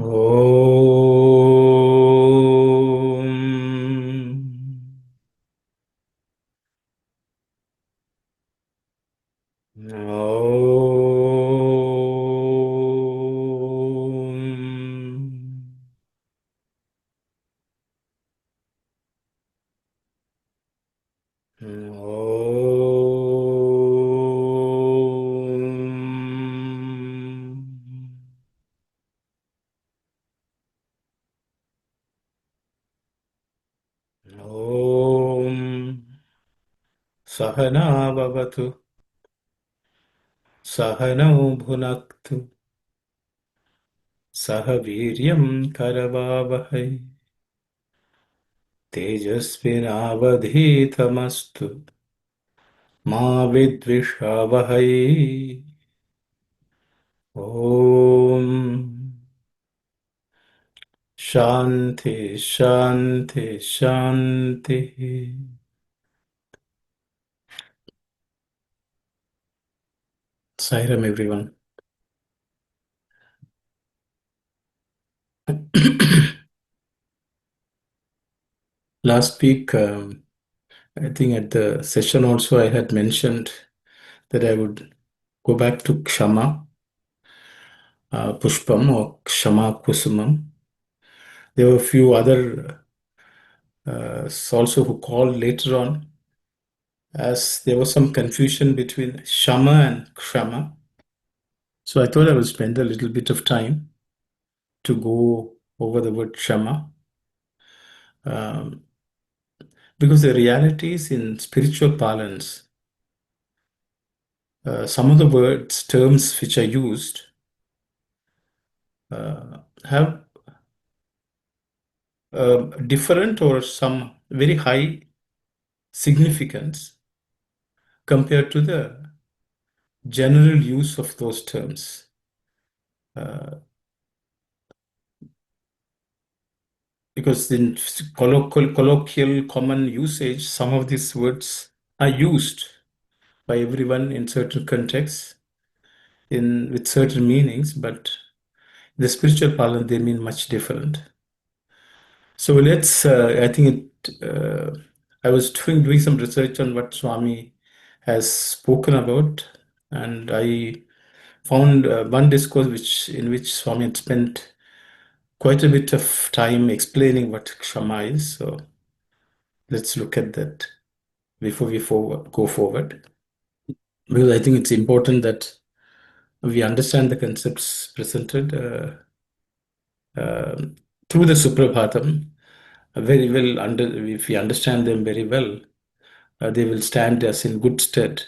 Om. Om. Om. Om. Sahana Bhavatu. Sahanau Bhunaktu. Sah Viryam Karavavahai. Tejasvinavadhitamastu. Ma Vidvishavahai. Om. Shanti, Shanti, Shanti. Sairam, everyone. Last week, I think at the session also, I had mentioned that I would go back to Kshama, Pushpam, or Kshama Kusumam. There were a few other also who called later on, as there was some confusion between Shama and Kshama. So I thought I would spend a little bit of time to go over the word Shama. Because the realities in spiritual parlance, some of the words, terms which are used have different or some very high significance compared to the general use of those terms. Because in colloquial common usage, some of these words are used by everyone in certain contexts, with certain meanings, but in the spiritual parlance, they mean much different. So I think I was doing some research on what Swami has spoken about, and I found one discourse in which Swami had spent quite a bit of time explaining what Kshama is. So let's look at that before we go forward. Because I think it's important that we understand the concepts presented through the Suprabhatam very well. If we understand them very well, they will stand us in good stead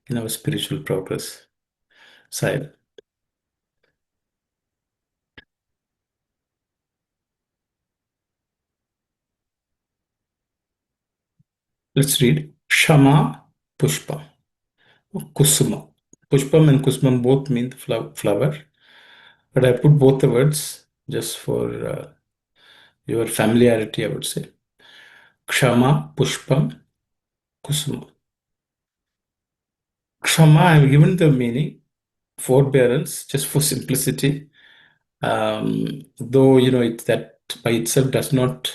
in our spiritual progress. Side. Let's read Shama Pushpa. Kusuma. Pushpam and Kusumam both mean the flower, but I put both the words just for your familiarity, I would say. Kshama, Pushpam, Kusuma. Kshama, I have given the meaning, forbearance, just for simplicity. Though, that by itself does not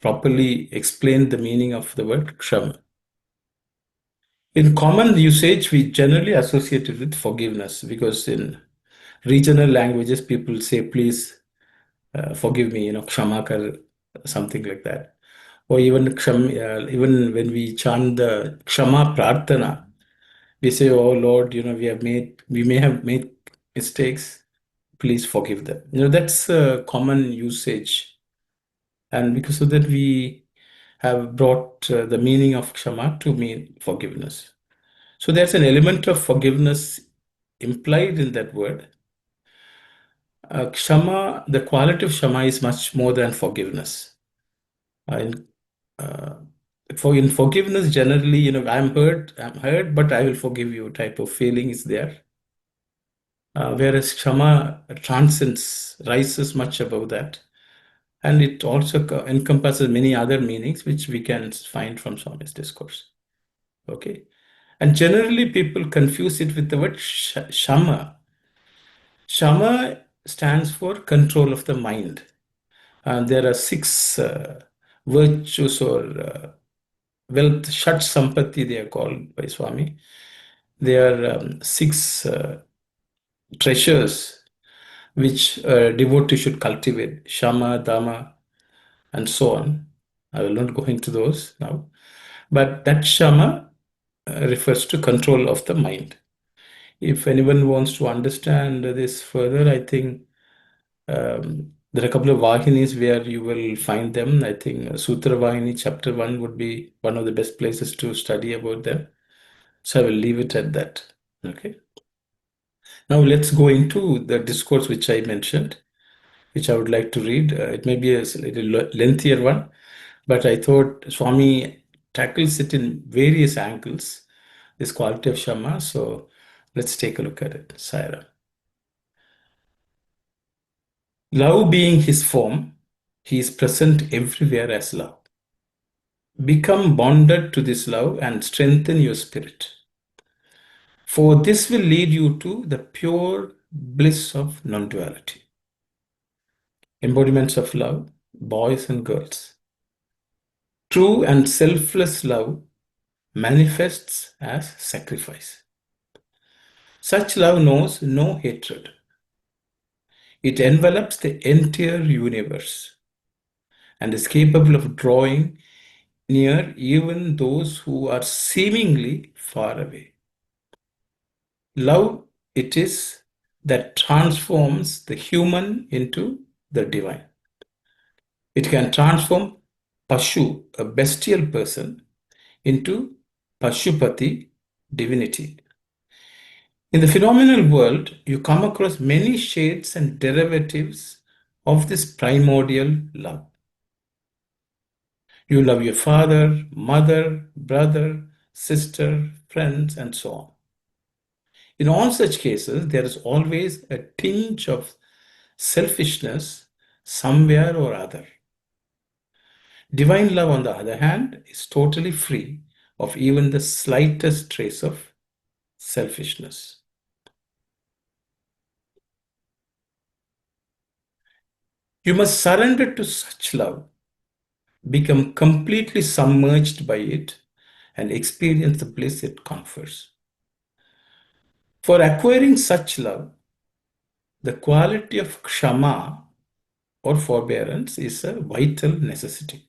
properly explain the meaning of the word Kshama. In common usage, we generally associate it with forgiveness because in regional languages, people say, please forgive me, kshama kar, something like that. Or even when we chant the kshama prarthana, we say, oh Lord, we may have made mistakes, please forgive them. That's a common usage. And because of that, we have brought the meaning of kshama to mean forgiveness. So there's an element of forgiveness implied in that word. Kshama, the quality of kshama is much more than forgiveness. In, uh, in forgiveness, generally, I'm hurt, but I will forgive you type of feeling is there. Whereas kshama transcends, rises much above that. And it also encompasses many other meanings which we can find from Swami's discourse. Okay. And generally, people confuse it with the word shama. Shama stands for control of the mind. And there are six virtues or wealth, Shat Sampatti, they are called by Swami. They are six treasures which a devotee should cultivate: Shama, Dama, and so on. I will not go into those now. But that Shama refers to control of the mind. If anyone wants to understand this further, I think there are a couple of Vahinis where you will find them. I think Sutra Vahini, chapter 1, would be one of the best places to study about them. So I will leave it at that. Okay. Now let's go into the discourse which I mentioned, which I would like to read. It may be a little lengthier one, but I thought Swami tackles it in various angles, this quality of Shama. So let's take a look at it. Saira. Love being his form, he is present everywhere as love. Become bonded to this love and strengthen your spirit. For this will lead you to the pure bliss of non duality. Embodiments of love, boys and girls. True and selfless love manifests as sacrifice. Such love knows no hatred. It envelops the entire universe and is capable of drawing near even those who are seemingly far away. Love it is that transforms the human into the divine. It can transform Pashu, a bestial person, into Pashupati, divinity. In the phenomenal world, you come across many shades and derivatives of this primordial love. You love your father, mother, brother, sister, friends, and so on. In all such cases, there is always a tinge of selfishness somewhere or other. Divine love, on the other hand, is totally free of even the slightest trace of selfishness. You must surrender to such love, become completely submerged by it, and experience the bliss it confers. For acquiring such love, the quality of kshama or forbearance is a vital necessity.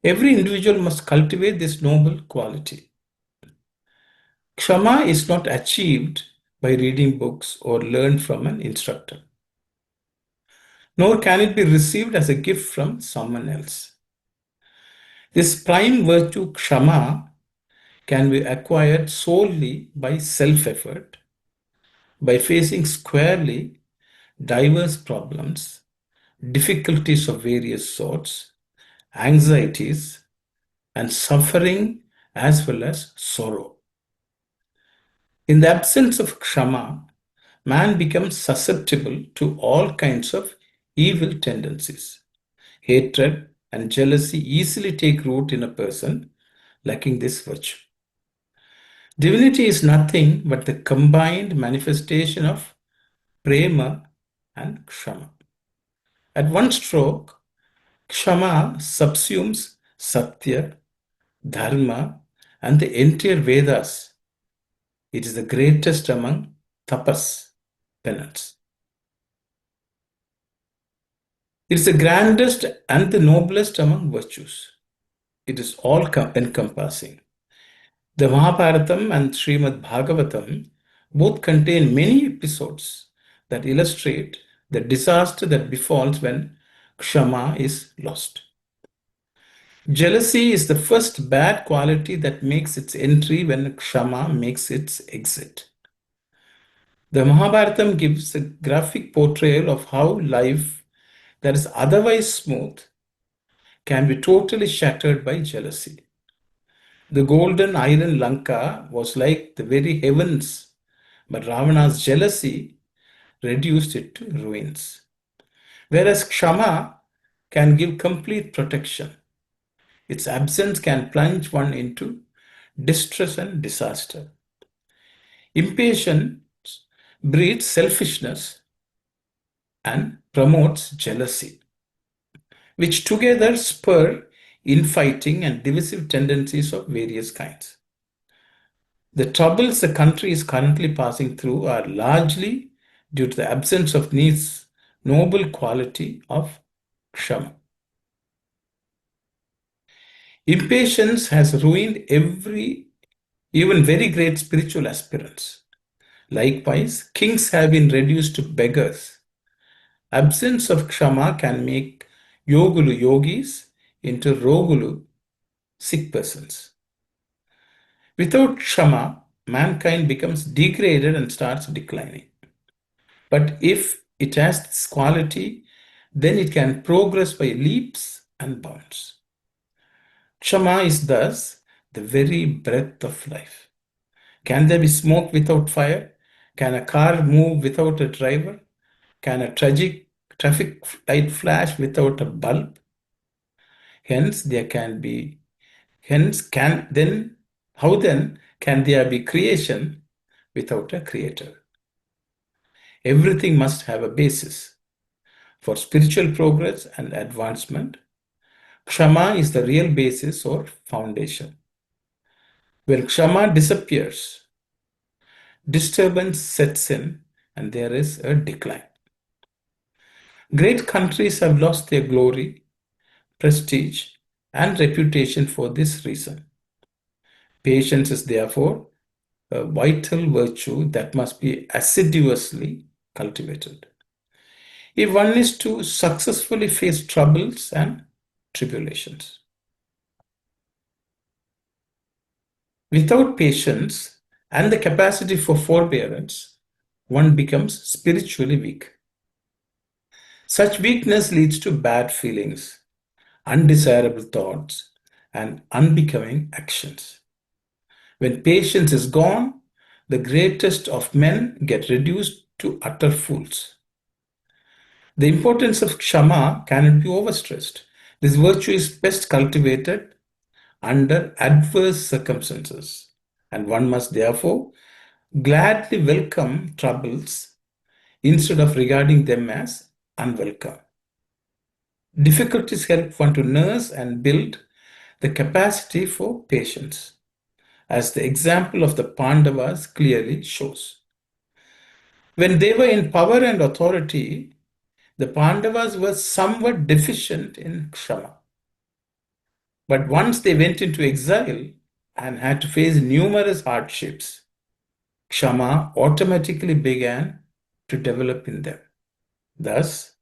Every individual must cultivate this noble quality. Kshama is not achieved by reading books or learned from an instructor, nor can it be received as a gift from someone else. This prime virtue, kshama, can be acquired solely by self-effort, by facing squarely diverse problems, difficulties of various sorts, anxieties, and suffering as well as sorrow. In the absence of kshama, man becomes susceptible to all kinds of evil tendencies. Hatred and jealousy easily take root in a person lacking this virtue. Divinity is nothing but the combined manifestation of prema and kshama. At one stroke, kshama subsumes Satya, Dharma, and the entire Vedas. It is the greatest among tapas, penance. It is the grandest and the noblest among virtues. It is all encompassing. The Mahabharatam and Srimad Bhagavatam both contain many episodes that illustrate the disaster that befalls when kshama is lost. Jealousy is the first bad quality that makes its entry when kshama makes its exit. The Mahabharatam gives a graphic portrayal of how life that is otherwise smooth can be totally shattered by jealousy. The golden iron Lanka was like the very heavens, but Ravana's jealousy reduced it to ruins. Whereas Kshama can give complete protection, its absence can plunge one into distress and disaster. Impatience breeds selfishness, and promotes jealousy, which together spur infighting and divisive tendencies of various kinds. The troubles the country is currently passing through are largely due to the absence of this noble quality of Kshama. Impatience has ruined even very great spiritual aspirants. Likewise, kings have been reduced to beggars. Absence of Kshama can make Yogulu yogis into Rogulu sick persons. Without Kshama, mankind becomes degraded and starts declining. But if it has this quality, then it can progress by leaps and bounds. Kshama is thus the very breath of life. Can there be smoke without fire? Can a car move without a driver? Can a traffic light flash without a bulb? Hence, there can be, hence, can then, how then can there be creation without a creator? Everything must have a basis. For spiritual progress and advancement, Kshama is the real basis or foundation. When Kshama disappears, disturbance sets in and there is a decline. Great countries have lost their glory, prestige, and reputation for this reason. Patience is therefore a vital virtue that must be assiduously cultivated if one is to successfully face troubles and tribulations. Without patience and the capacity for forbearance, one becomes spiritually weak. Such weakness leads to bad feelings, undesirable thoughts, and unbecoming actions. When patience is gone, the greatest of men get reduced to utter fools. The importance of Kshama cannot be overstressed. This virtue is best cultivated under adverse circumstances, and one must therefore gladly welcome troubles instead of regarding them as unwelcome. Difficulties help one to nurse and build the capacity for patience, as the example of the Pandavas clearly shows. When they were in power and authority, the Pandavas were somewhat deficient in Kshama. But once they went into exile and had to face numerous hardships, Kshama automatically began to develop in them. Thus,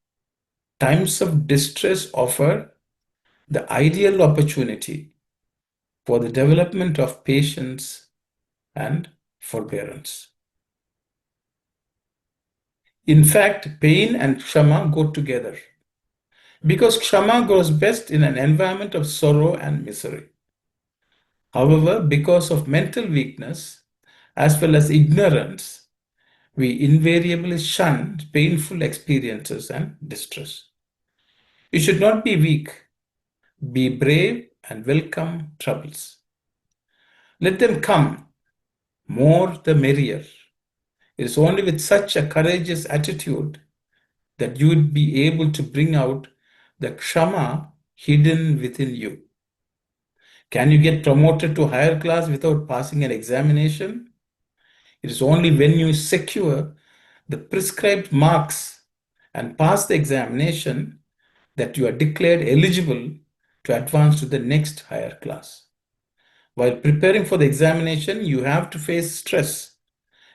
times of distress offer the ideal opportunity for the development of patience and forbearance. In fact, pain and Kshama go together because Kshama grows best in an environment of sorrow and misery. However, because of mental weakness as well as ignorance, we invariably shun painful experiences and distress. You should not be weak. Be brave and welcome troubles. Let them come, more the merrier. It is only with such a courageous attitude that you would be able to bring out the Kshama hidden within you. Can you get promoted to higher class without passing an examination? It is only when you secure the prescribed marks and pass the examination that you are declared eligible to advance to the next higher class. While preparing for the examination, you have to face stress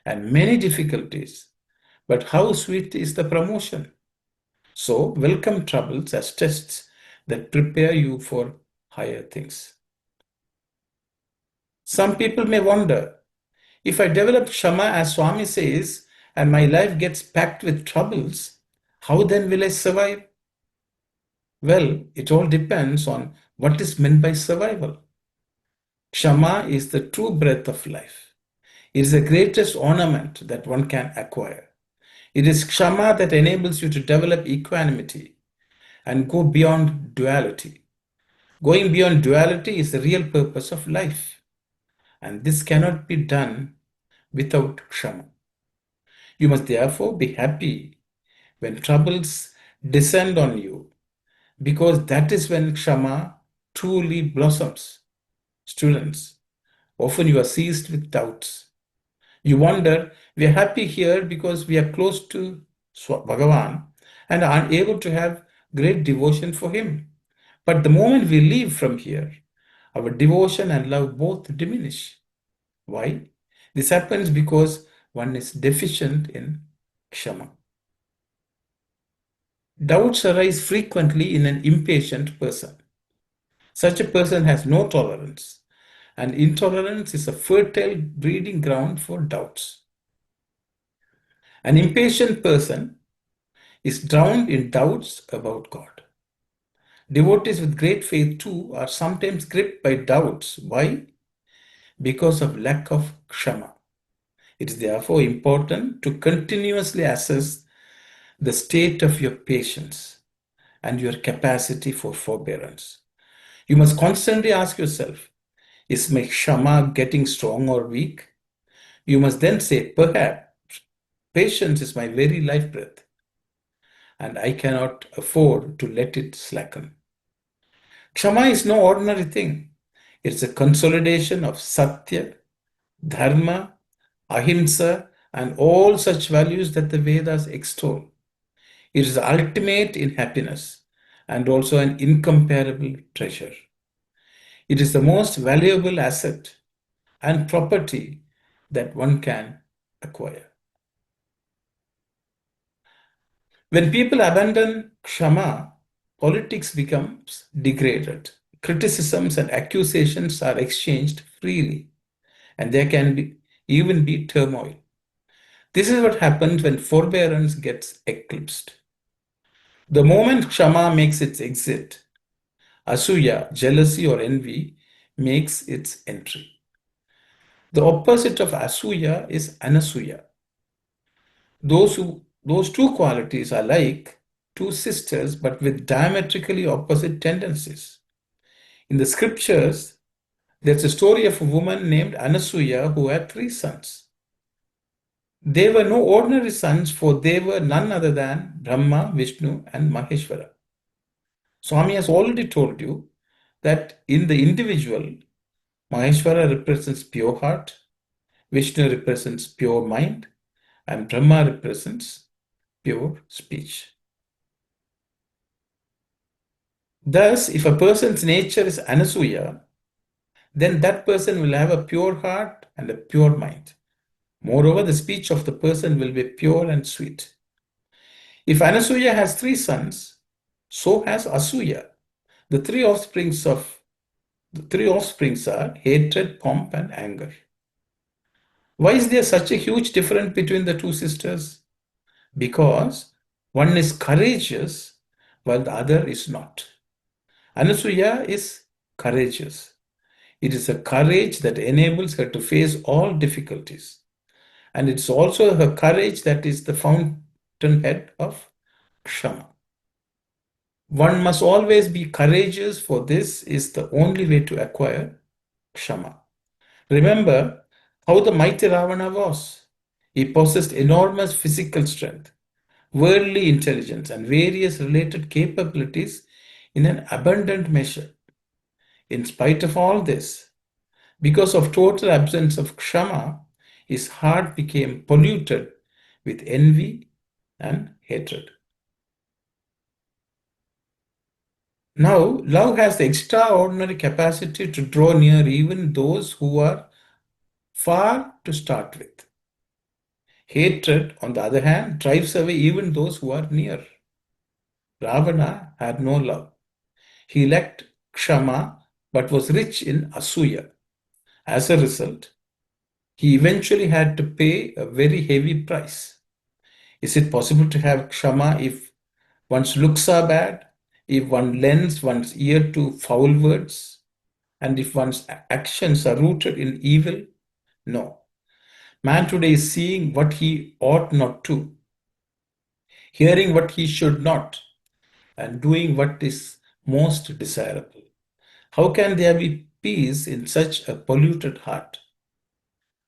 and many difficulties. But how sweet is the promotion? So, welcome troubles as tests that prepare you for higher things. Some people may wonder, if I develop Kshama as Swami says, and my life gets packed with troubles, how then will I survive? Well, it all depends on what is meant by survival. Kshama is the true breath of life. It is the greatest ornament that one can acquire. It is Kshama that enables you to develop equanimity and go beyond duality. Going beyond duality is the real purpose of life, and this cannot be done without Kshama. You must therefore be happy when troubles descend on you, because that is when Kshama truly blossoms. Students, often you are seized with doubts. You wonder, we are happy here because we are close to Bhagavan and are able to have great devotion for him. But the moment we leave from here, our devotion and love both diminish. Why? This happens because one is deficient in Kshama. Doubts arise frequently in an impatient person. Such a person has no tolerance, and intolerance is a fertile breeding ground for doubts. An impatient person is drowned in doubts about God. Devotees with great faith too are sometimes gripped by doubts. Why? Because of lack of kshama. It is therefore important to continuously assess the state of your patience and your capacity for forbearance. You must constantly ask yourself, is my kshama getting strong or weak? You must then say, perhaps patience is my very life breath, and I cannot afford to let it slacken. Kshama is no ordinary thing. It's a consolidation of Satya, Dharma, Ahimsa, and all such values that the Vedas extol. It is the ultimate in happiness and also an incomparable treasure. It is the most valuable asset and property that one can acquire. When people abandon Kshama, politics becomes degraded. Criticisms and accusations are exchanged freely, and there can even be turmoil. This is what happens when forbearance gets eclipsed. The moment Kshama makes its exit, Asuya, jealousy or envy, makes its entry. The opposite of Asuya is Anasuya. Those two qualities are like two sisters but with diametrically opposite tendencies. In the scriptures, there's a story of a woman named Anasuya who had three sons. They were no ordinary sons, for they were none other than Brahma, Vishnu, and Maheshwara. Swami has already told you that in the individual, Maheshwara represents pure heart, Vishnu represents pure mind, and Brahma represents pure speech. Thus, if a person's nature is Anasuya, then that person will have a pure heart and a pure mind. Moreover, the speech of the person will be pure and sweet. If Anasuya has three sons, so has Asuya. The three offsprings are hatred, pomp, and anger. Why is there such a huge difference between the two sisters? Because one is courageous while the other is not. Anasuya is courageous. It is a courage that enables her to face all difficulties. And it's also her courage that is the fountainhead of Kshama. One must always be courageous, for this is the only way to acquire Kshama. Remember how the mighty Ravana was. He possessed enormous physical strength, worldly intelligence, and various related capabilities in an abundant measure. In spite of all this, because of total absence of Kshama, his heart became polluted with envy and hatred. Now, love has the extraordinary capacity to draw near even those who are far to start with. Hatred, on the other hand, drives away even those who are near. Ravana had no love. He lacked Kshama but was rich in Asuya. As a result, he eventually had to pay a very heavy price. Is it possible to have Kshama if one's looks are bad, if one lends one's ear to foul words, and if one's actions are rooted in evil? No. Man today is seeing what he ought not to, hearing what he should not, and doing what is most desirable. How can there be peace in such a polluted heart?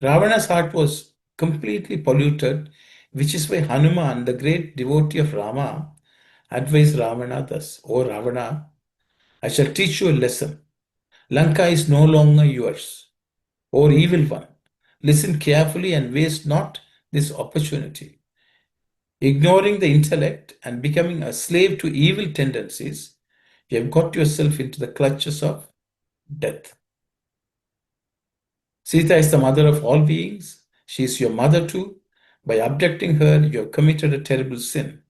Ravana's heart was completely polluted which is why Hanuman, the great devotee of Rama, advised Ravana thus: O Ravana, I shall teach you a lesson. Lanka is no longer yours, O evil one. Listen carefully and waste not this opportunity. Ignoring the intellect and becoming a slave to evil tendencies, you have got yourself into the clutches of death. Sita is the mother of all beings. She is your mother too. By abducting her, you have committed a terrible sin.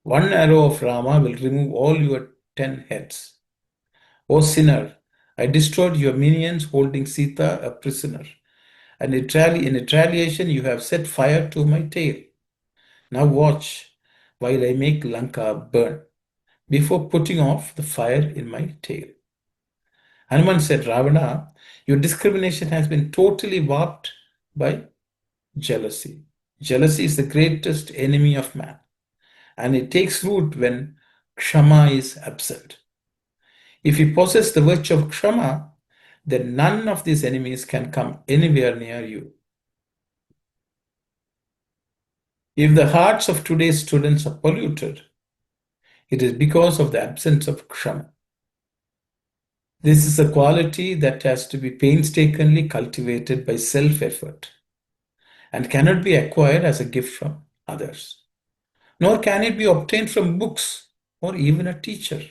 One arrow of Rama will remove all your 10 heads. O sinner, I destroyed your minions holding Sita a prisoner. And in retaliation, you have set fire to my tail. Now watch while I make Lanka burn before putting off the fire in my tail. Hanuman said, Ravana, your discrimination has been totally warped by jealousy. Jealousy is the greatest enemy of man, and it takes root when Kshama is absent. If you possess the virtue of Kshama, then none of these enemies can come anywhere near you. If the hearts of today's students are polluted, it is because of the absence of Kshama. This is a quality that has to be painstakingly cultivated by self-effort and cannot be acquired as a gift from others. Nor can it be obtained from books or even a teacher.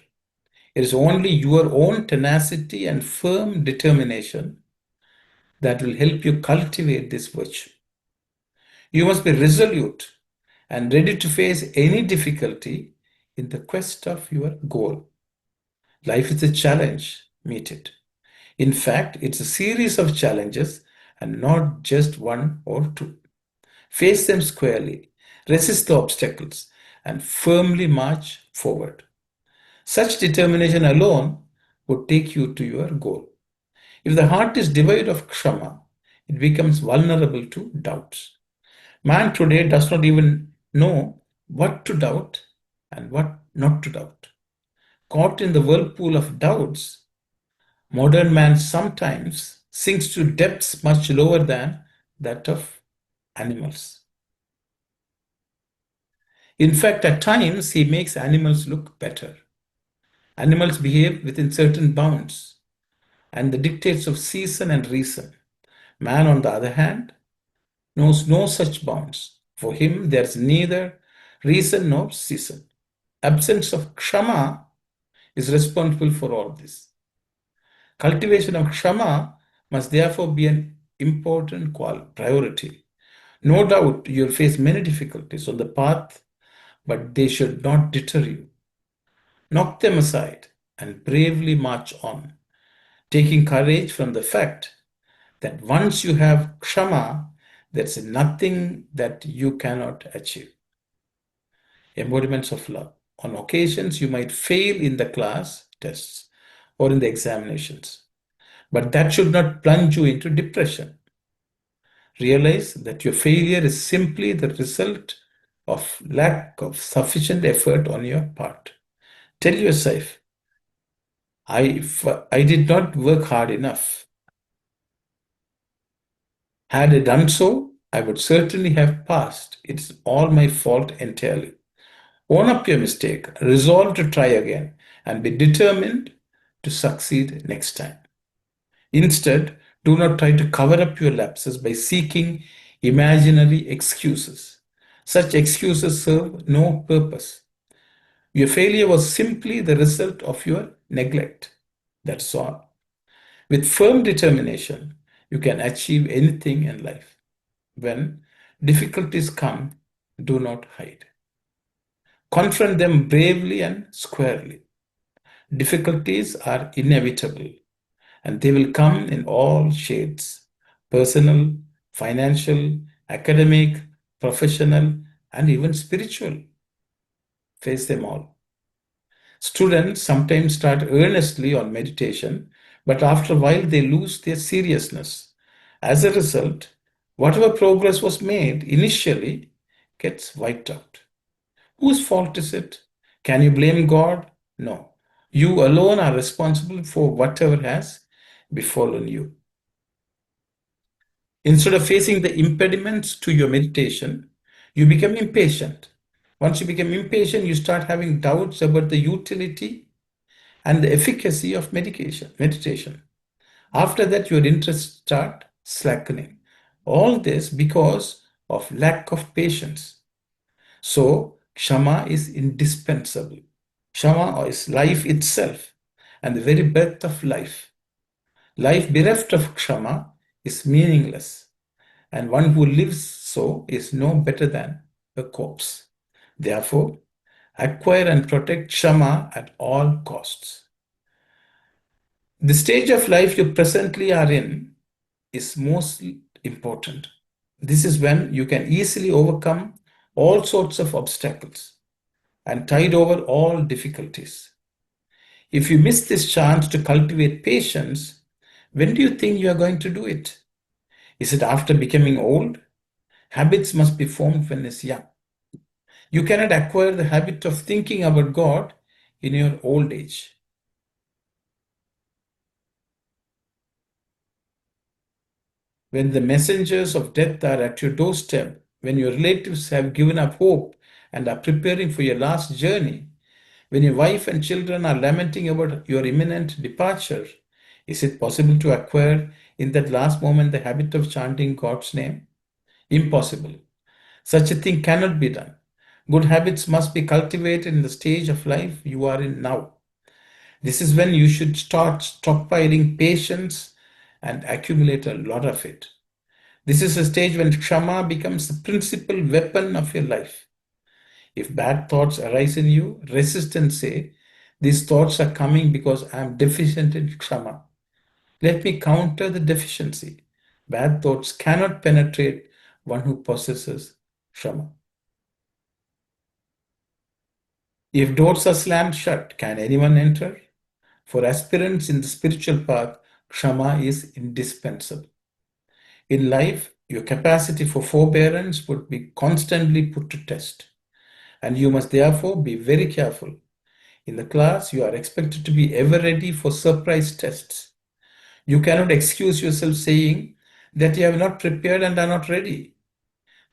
It is only your own tenacity and firm determination that will help you cultivate this virtue. You must be resolute and ready to face any difficulty in the quest of your goal. Life is a challenge, meet it. In fact, it's a series of challenges and not just one or two. Face them squarely, resist the obstacles, and firmly march forward. Such determination alone would take you to your goal. If the heart is devoid of Kshama, it becomes vulnerable to doubts. Man today does not even know what to doubt and what not to doubt. Caught in the whirlpool of doubts, modern man sometimes sinks to depths much lower than that of animals. In fact, at times he makes animals look better. Animals behave within certain bounds and the dictates of season and reason. Man, on the other hand, knows no such bounds. For him, there is neither reason nor season. Absence of Kshama is responsible for all this. Cultivation of Kshama must therefore be an important priority. No doubt you'll face many difficulties on the path, but they should not deter you. Knock them aside and bravely march on, taking courage from the fact that once you have Kshama, there's nothing that you cannot achieve. Embodiments of love. On occasions, you might fail in the class tests or in the examinations, but that should not plunge you into depression. Realize that your failure is simply the result of lack of sufficient effort on your part. Tell yourself, I did not work hard enough. Had I done so, I would certainly have passed. It's all my fault entirely. Own up your mistake, resolve to try again, and be determined to succeed next time. Instead, do not try to cover up your lapses by seeking imaginary excuses. Such excuses serve no purpose. Your failure was simply the result of your neglect. That's all. With firm determination, you can achieve anything in life. When difficulties come, do not hide. Confront them bravely and squarely. Difficulties are inevitable and they will come in all shades: personal, financial, academic, professional, and even spiritual. Face them all. Students sometimes start earnestly on meditation, but after a while they lose their seriousness. As a result, whatever progress was made initially gets wiped out. Whose fault is it? Can you blame God? No. You alone are responsible for whatever has befallen you. Instead of facing the impediments to your meditation, You become impatient. Once you become impatient, you start having doubts about the utility and the efficacy of meditation. After that, your interests start slackening. All this because of lack of patience. So, Kshama is indispensable. Kshama is life itself and the very breath of life. Life bereft of Kshama is meaningless, and one who lives so is no better than a corpse. Therefore, acquire and protect Kshama at all costs. The stage of life you presently are in is most important. This is when you can easily overcome all sorts of obstacles and tide over all difficulties. If you miss this chance to cultivate patience, when do you think you are going to do it? Is it after becoming old? Habits must be formed when it's young. You cannot acquire the habit of thinking about God in your old age. When the messengers of death are at your doorstep, when your relatives have given up hope and are preparing for your last journey, when your wife and children are lamenting about your imminent departure, is it possible to acquire in that last moment the habit of chanting God's name? Impossible. Such a thing cannot be done. Good habits must be cultivated in the stage of life you are in now. This is when you should start stockpiling patience and accumulate a lot of it. This is a stage when Kshama becomes the principal weapon of your life. If bad thoughts arise in you, resist and say, these thoughts are coming because I am deficient in Kshama. Let me counter the deficiency. Bad thoughts cannot penetrate one who possesses Kshama. If doors are slammed shut, can anyone enter? For aspirants in the spiritual path, Kshama is indispensable. In life, your capacity for forbearance would be constantly put to test, and you must therefore be very careful. In the class, you are expected to be ever ready for surprise tests. You cannot excuse yourself saying that you have not prepared and are not ready.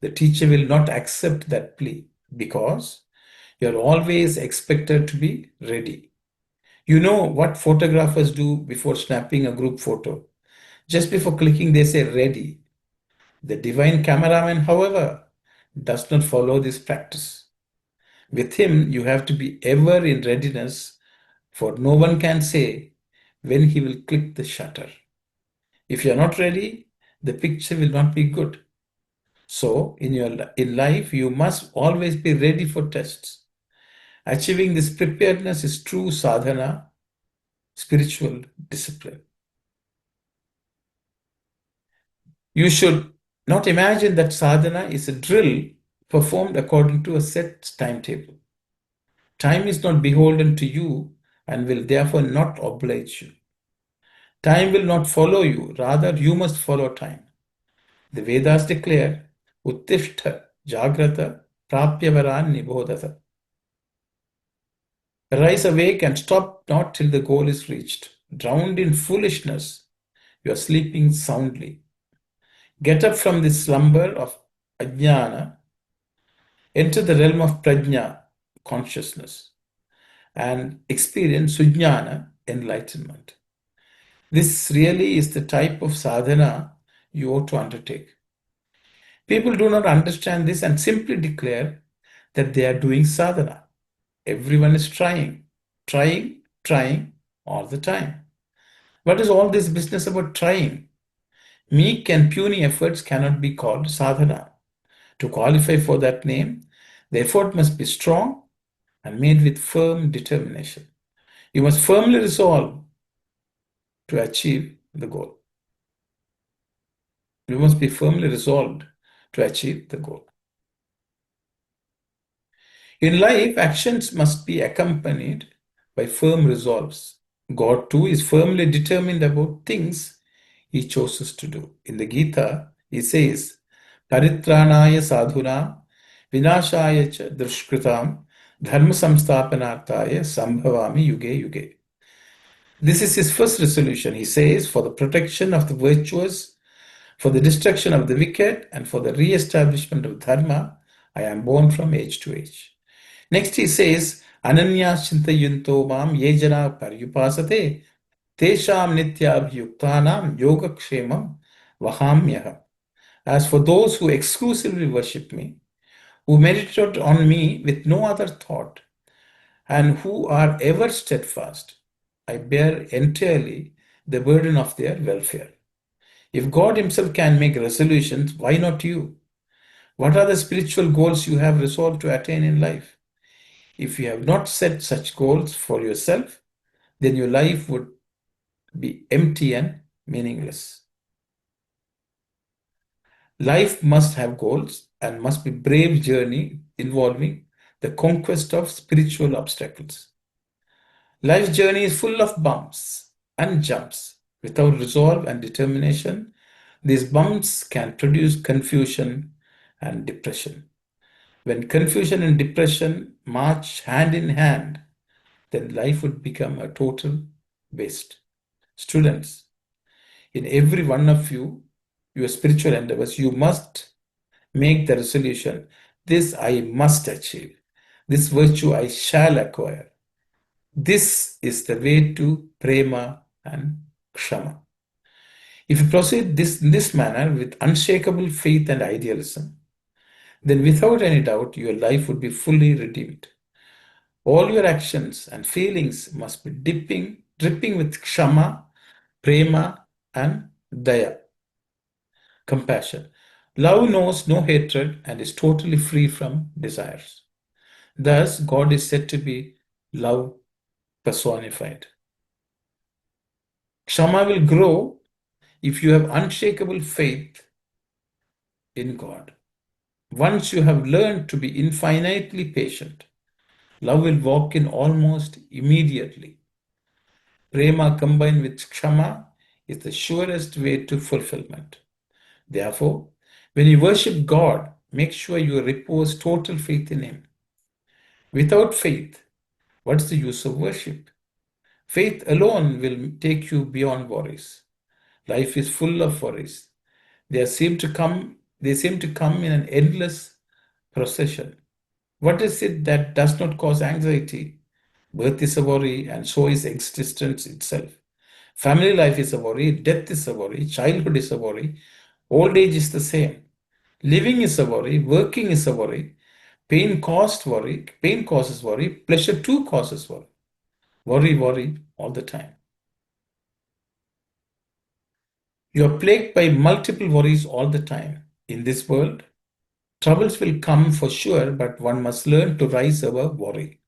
The teacher will not accept that plea because you are always expected to be ready. You know what photographers do before snapping a group photo. Just before clicking, they say ready. The divine cameraman, however, does not follow this practice. With him, you have to be ever in readiness, for no one can say when he will click the shutter. If you are not ready, the picture will not be good. So, in life, you must always be ready for tests. Achieving this preparedness is true sadhana, spiritual discipline. You should not imagine that sadhana is a drill performed according to a set timetable. Time is not beholden to you and will therefore not oblige you. Time will not follow you, rather, you must follow time. The Vedas declare, Uttishta Jagrata Prapyavaran Nibodhata. Rise awake and stop not till the goal is reached. Drowned in foolishness, you are sleeping soundly. Get up from this slumber of ajnana, enter the realm of prajna, consciousness, and experience sujnana, enlightenment. This really is the type of sadhana you ought to undertake. People do not understand this and simply declare that they are doing sadhana. Everyone is trying all the time. What is all this business about trying? Meek and puny efforts cannot be called sadhana. To qualify for that name, the effort must be strong and made with firm determination. You must firmly resolve to achieve the goal. You must be firmly resolved to achieve the goal. In life, actions must be accompanied by firm resolves. God too is firmly determined about things he chooses to do. In the Gita, he says, Paritranaya sadhuna vinashaya cha dushkritam dharma samsthapanarthaya sambhavami yuge yuge. This is his first resolution. He says, for the protection of the virtuous, for the destruction of the wicked, and for the re-establishment of dharma, I am born from age to age. Next he says, Ananya Chintayunto Mam Yejana Paryupasate Tesham Nityabhyuktanam Yogakshemam Vahamyaham. As for those who exclusively worship me, who meditate on me with no other thought, and who are ever steadfast, I bear entirely the burden of their welfare. If God Himself can make resolutions, why not you? What are the spiritual goals you have resolved to attain in life? If you have not set such goals for yourself, then your life would be empty and meaningless. Life must have goals and must be a brave journey involving the conquest of spiritual obstacles. Life's journey is full of bumps and jumps. Without resolve and determination, these bumps can produce confusion and depression. When confusion and depression march hand in hand, then life would become a total waste. Students, in every one of you, your spiritual endeavors, you must make the resolution, this I must achieve. This virtue I shall acquire. This is the way to prema and kshama. If you proceed in this manner with unshakable faith and idealism, then without any doubt your life would be fully redeemed. All your actions and feelings must be dripping with kshama, prema, and daya, compassion. Love knows no hatred and is totally free from desires. Thus, God is said to be love personified. Kshama will grow if you have unshakable faith in God. Once you have learned to be infinitely patient, love will walk in almost immediately. Prema combined with kshama is the surest way to fulfillment. Therefore, when you worship God, make sure you repose total faith in Him. Without faith, what's the use of worship? Faith alone will take you beyond worries. Life is full of worries. They seem to come in an endless procession. What is it that does not cause anxiety? Birth is a worry, and so is existence itself. Family life is a worry, death is a worry, childhood is a worry, old age is the same. Living is a worry, working is a worry, pain causes worry, pleasure too causes worry. Worry all the time. You are plagued by multiple worries all the time. In this world, troubles will come for sure, but one must learn to rise above worry.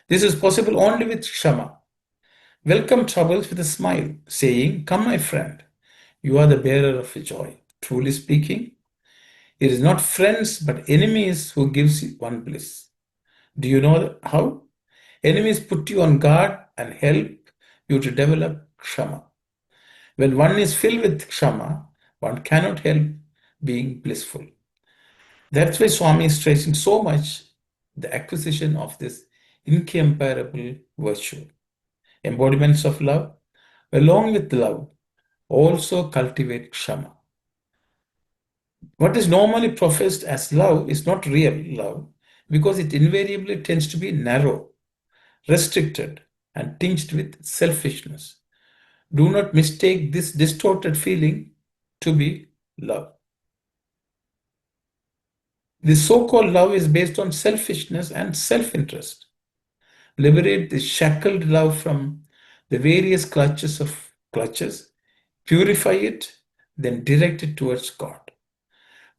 This is possible only with kshama. Welcome troubles with a smile, saying, "Come, my friend, you are the bearer of joy." Truly speaking, it is not friends but enemies who gives one bliss. Do you know how? Enemies put you on guard and help you to develop kshama. When one is filled with kshama, one cannot help being blissful. That's why Swami is stressing so much the acquisition of this incomparable virtue. Embodiments of love, along with love, also cultivate kshama. What is normally professed as love is not real love because it invariably tends to be narrow, restricted, and tinged with selfishness. Do not mistake this distorted feeling to be love. This so-called love is based on selfishness and self-interest. Liberate this shackled love from the various clutches, purify it, then direct it towards God.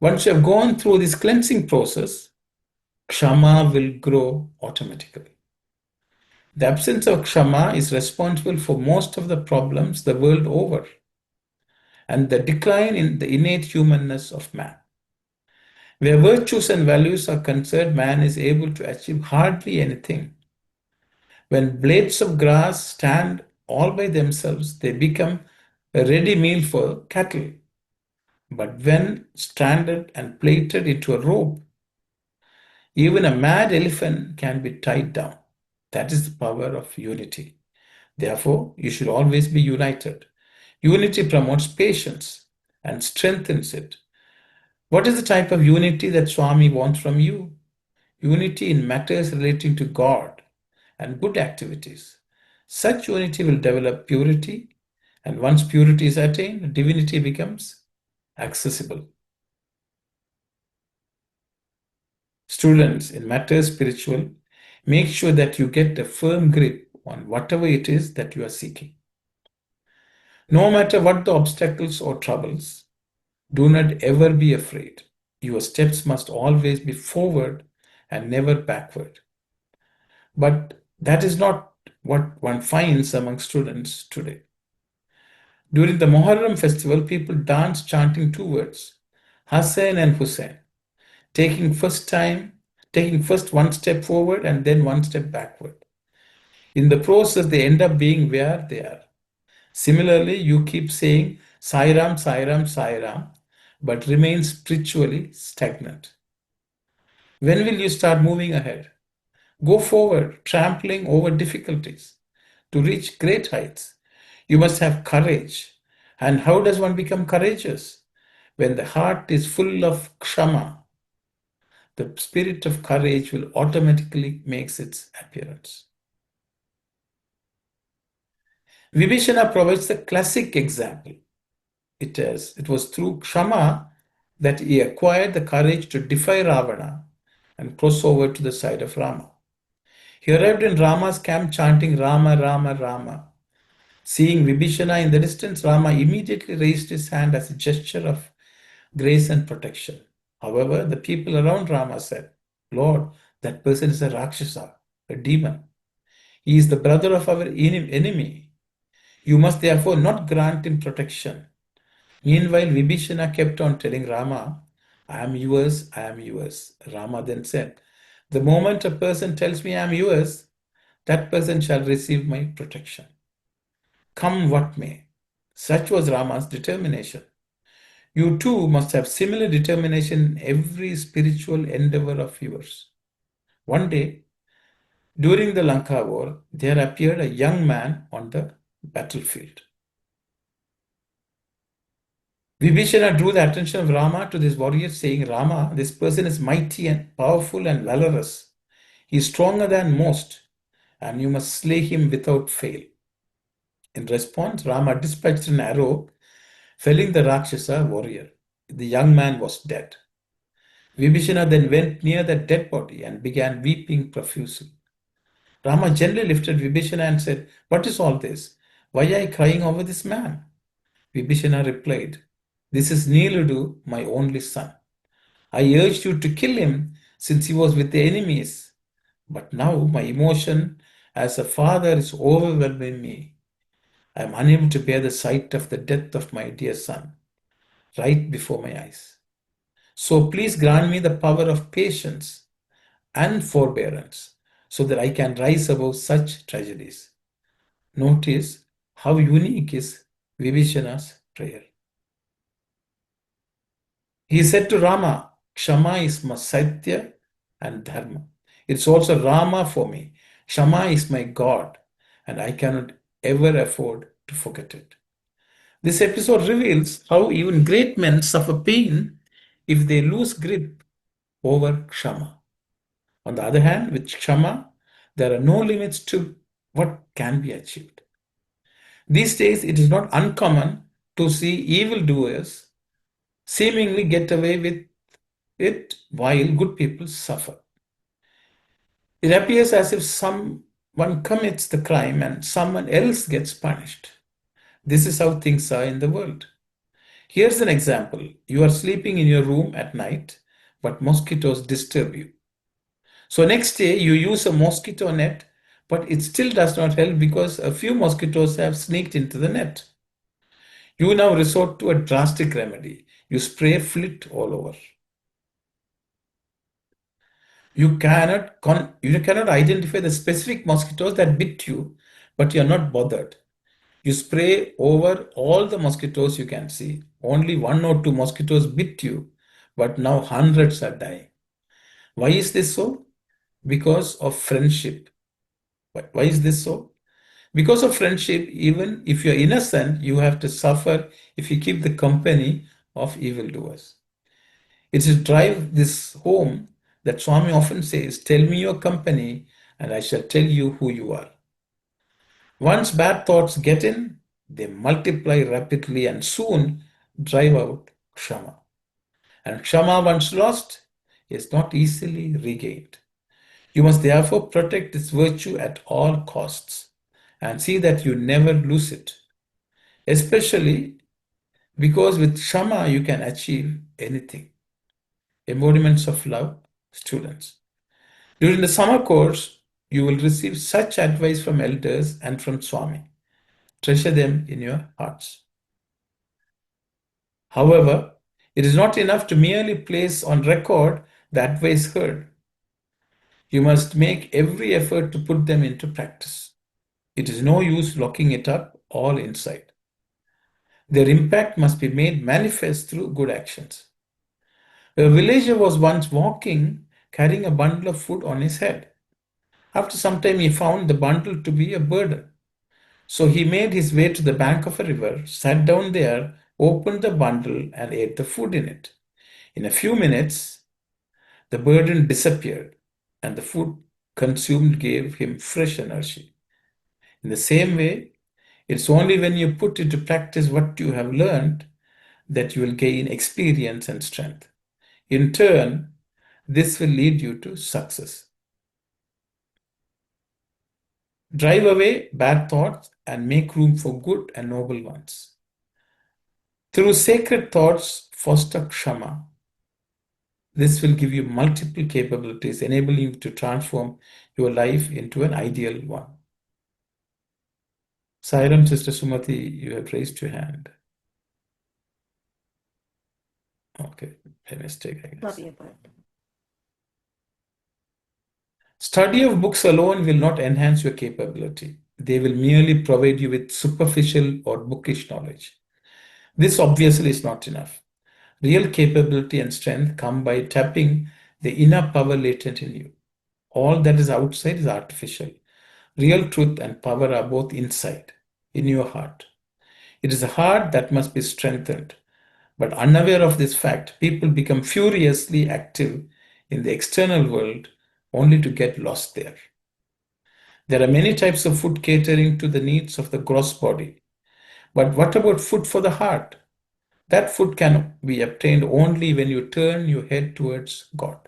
Once you have gone through this cleansing process, kshama will grow automatically. The absence of kshama is responsible for most of the problems the world over and the decline in the innate humanness of man. Where virtues and values are concerned, man is able to achieve hardly anything. When blades of grass stand all by themselves, they become a ready meal for cattle. But when stranded and plaited into a rope, even a mad elephant can be tied down. That is the power of unity. Therefore, you should always be united. Unity promotes patience and strengthens it. What is the type of unity that Swami wants from you? Unity in matters relating to God and good activities. Such unity will develop purity, and once purity is attained, divinity becomes accessible. Students, in matters spiritual, make sure that you get a firm grip on whatever it is that you are seeking. No matter what the obstacles or troubles, do not ever be afraid. Your steps must always be forward and never backward. But that is not what one finds among students today. During the Muharram festival, people dance chanting two words, Hassan and Hussein, taking first one step forward and then one step backward. In the process, they end up being where they are. Similarly, you keep saying Sairam, Sairam, Sairam, but remain spiritually stagnant. When will you start moving ahead? Go forward, trampling over difficulties to reach great heights. You must have courage. And how does one become courageous? When the heart is full of kshama, the spirit of courage will automatically makes its appearance. Vibhishana provides the classic example. It was through kshama that he acquired the courage to defy Ravana and cross over to the side of Rama. He arrived in Rama's camp chanting Rama, Rama, Rama. Seeing Vibhishana in the distance, Rama immediately raised his hand as a gesture of grace and protection. However, the people around Rama said, Lord, that person is a Rakshasa, a demon. He is the brother of our enemy. You must therefore not grant him protection. Meanwhile, Vibhishana kept on telling Rama, I am yours, I am yours. Rama then said, the moment a person tells me I am yours, that person shall receive my protection. Come what may. Such was Rama's determination. You too must have similar determination in every spiritual endeavor of yours. One day, during the Lanka war, there appeared a young man on the battlefield. Vibhishana drew the attention of Rama to this warrior, saying, Rama, this person is mighty and powerful and valorous. He is stronger than most, and you must slay him without fail. In response, Rama dispatched an arrow, felling the Rakshasa warrior. The young man was dead. Vibhishana then went near the dead body and began weeping profusely. Rama gently lifted Vibhishana and said, what is all this? Why are you crying over this man? Vibhishana replied, this is Niludu, my only son. I urged you to kill him since he was with the enemies. But now my emotion as a father is overwhelming me. I am unable to bear the sight of the death of my dear son right before my eyes. So please grant me the power of patience and forbearance so that I can rise above such tragedies. Notice how unique is Vibhishana's prayer. He said to Rama, Kshama is my Sathya and Dharma. It's also Rama for me. Kshama is my God, and I cannot ever afford to forget it. This episode reveals how even great men suffer pain if they lose grip over Kshama. On the other hand, with Kshama, there are no limits to what can be achieved. These days, it is not uncommon to see evildoers seemingly get away with it while good people suffer. It appears as if someone commits the crime and someone else gets punished. This is how things are in the world. Here's an example. You are sleeping in your room at night, but mosquitoes disturb you. So next day you use a mosquito net, but it still does not help because a few mosquitoes have sneaked into the net. You now resort to a drastic remedy. You spray flit all over. You cannot identify the specific mosquitoes that bit you, but you are not bothered. You spray over all the mosquitoes you can see. Only one or two mosquitoes bit you, but now hundreds are dying. Why is this so? Because of friendship. Why is this so? Because of friendship, even if you're innocent, you have to suffer if you keep the company of evildoers. It is drive this home that Swami often says, tell me your company and I shall tell you who you are. Once bad thoughts get in, they multiply rapidly and soon drive out Kshama. And Kshama, once lost, is not easily regained. You must therefore protect this virtue at all costs and see that you never lose it, especially because with Kshama you can achieve anything. Embodiments of love, students. During the summer course, you will receive such advice from elders and from Swami. Treasure them in your hearts. However, it is not enough to merely place on record the advice heard. You must make every effort to put them into practice. It is no use locking it up all inside. Their impact must be made manifest through good actions. A villager was once walking, carrying a bundle of food on his head. After some time, he found the bundle to be a burden. So he made his way to the bank of a river, sat down there, opened the bundle, and ate the food in it. In a few minutes, the burden disappeared, and the food consumed gave him fresh energy. In the same way, it's only when you put into practice what you have learned that you will gain experience and strength. In turn, this will lead you to success. Drive away bad thoughts and make room for good and noble ones. Through sacred thoughts, foster Kshama. This will give you multiple capabilities, enabling you to transform your life into an ideal one. Sairam, Sister Sumati, you have raised your hand. Okay, a mistake, I guess. Sorry about that. Study of books alone will not enhance your capability. They will merely provide you with superficial or bookish knowledge. This obviously is not enough. Real capability and strength come by tapping the inner power latent in you. All that is outside is artificial. Real truth and power are both inside, in your heart. It is the heart that must be strengthened. But unaware of this fact, people become furiously active in the external world only to get lost there. There are many types of food catering to the needs of the gross body. But what about food for the heart? That food can be obtained only when you turn your head towards God.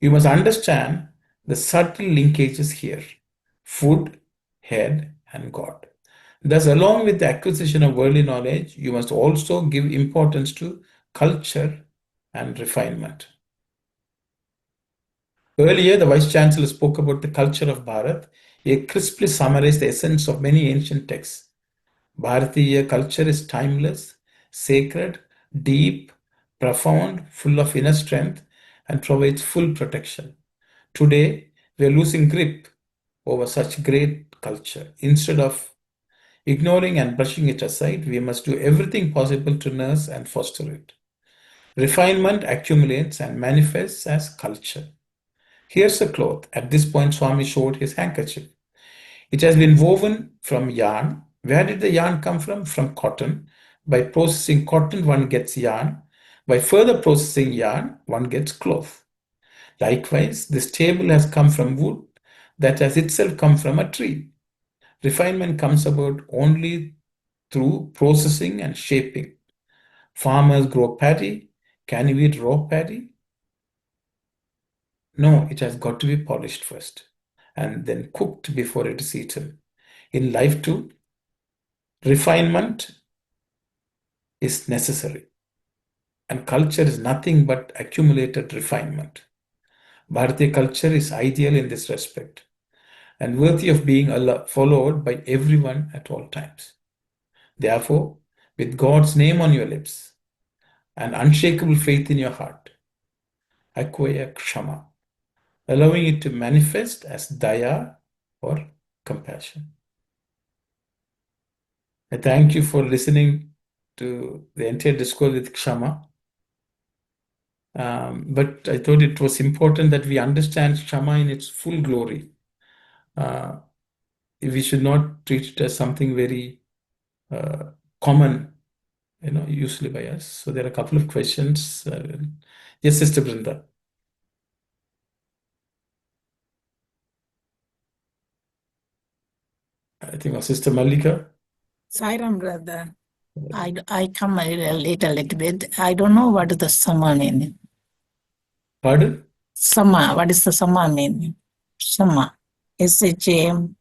You must understand the subtle linkages here: food, head, and God. Thus, along with the acquisition of worldly knowledge, you must also give importance to culture and refinement. Earlier, the Vice Chancellor spoke about the culture of Bharat. He crisply summarized the essence of many ancient texts. Bharatiya culture is timeless, sacred, deep, profound, full of inner strength, and provides full protection. Today, we are losing grip over such great culture. Instead of ignoring and brushing it aside, we must do everything possible to nurse and foster it. Refinement accumulates and manifests as culture. Here's a cloth. At this point, Swami showed his handkerchief. It has been woven from yarn. Where did the yarn come from? From cotton. By processing cotton, one gets yarn. By further processing yarn, one gets cloth. Likewise, this table has come from wood that has itself come from a tree. Refinement comes about only through processing and shaping. Farmers grow paddy. Can you eat raw paddy? No, it has got to be polished first and then cooked before it is eaten. In life too, refinement is necessary, and culture is nothing but accumulated refinement. Bharatiya culture is ideal in this respect and worthy of being followed by everyone at all times. Therefore, with God's name on your lips and unshakable faith in your heart, acquire Kshama, allowing it to manifest as Daya or compassion. I thank you for listening to the entire discourse with Kshama. But I thought it was important that we understand Kshama in its full glory. We should not treat it as something very common usually by us. So there are a couple of questions. Yes, Sister Brenda. I think our Sister Malika. Sairam, brother. I come a little bit. I don't know what is the Sama mean. Pardon? Sama, what is the Sama mean? Sama. S-H-A-M.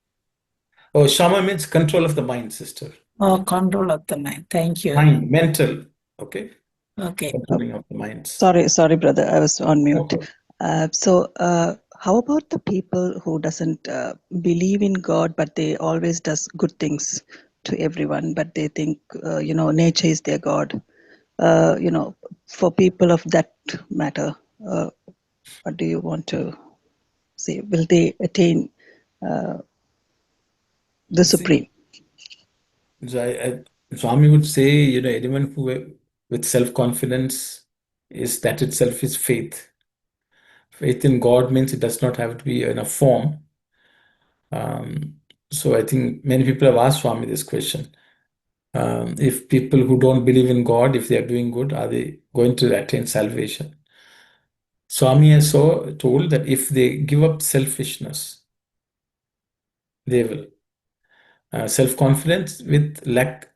Oh, Shama means control of the mind, sister. Oh, control of the mind. Thank you. Mind, mental. Okay. Okay. Controlling of the minds. Sorry, brother. I was on mute. Okay. How about the people who doesn't believe in God, but they always does good things to everyone, but they think nature is their God. For people of that matter, what do you want to say? Will they attain the supreme? So Swami would say, anyone who with self-confidence that itself is faith. Faith in God means it does not have to be in a form. So I think many people have asked Swami this question. If people who don't believe in God, if they are doing good, are they going to attain salvation? Swami has so told that if they give up selfishness, they will. Self-confidence with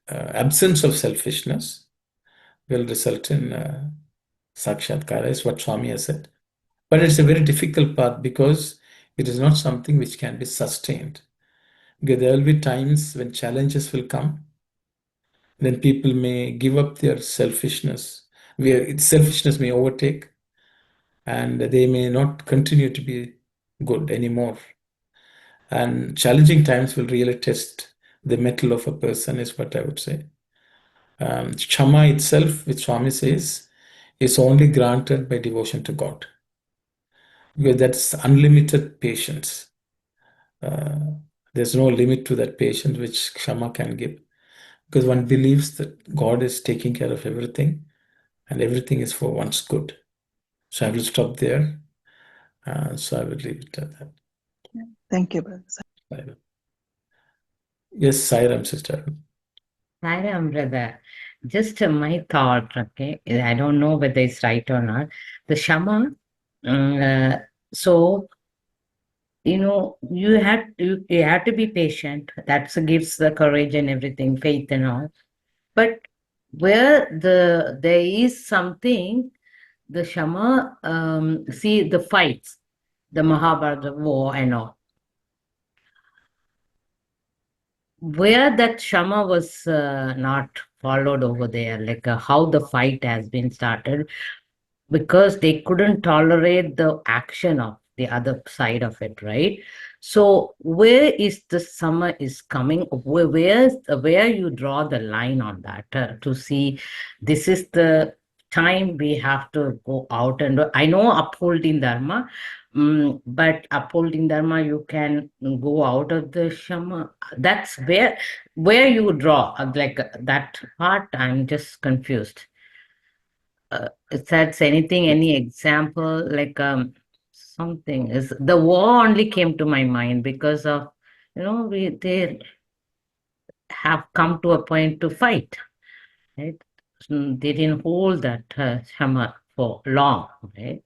absence of selfishness will result in sakshatkara, is what Swami has said. But it's a very difficult path because it is not something which can be sustained. Because there will be times when challenges will come, then people may give up their selfishness. Selfishness may overtake, and they may not continue to be good anymore. And challenging times will really test the mettle of a person, is what I would say. Kshama itself, which Swami says, is only granted by devotion to God. Because that's unlimited patience. There's no limit to that patience which Kshama can give. Because one believes that God is taking care of everything and everything is for one's good. So I will stop there. So I will leave it at that. Thank you, brother. Yes, Sairam, sister. Sairam, brother. Just my thought, okay? I don't know whether it's right or not. The Shama, so you have to be patient. That gives the courage and everything, faith and all. But where there is something, the Shama, see the fights, the Mahabharata war and all. Where that Shama was not followed over there, like how the fight has been started, because they couldn't tolerate the action of the other side of it, right? So where is the summer is coming? Where you draw the line on that to see this is the time we have to go out and I know upholding dharma, but upholding dharma you can go out of the shama. That's where you draw like that part. I'm just confused. If that's anything, any example, like something is the war only came to my mind because of they have come to a point to fight, right? They didn't hold that hammer for long, right?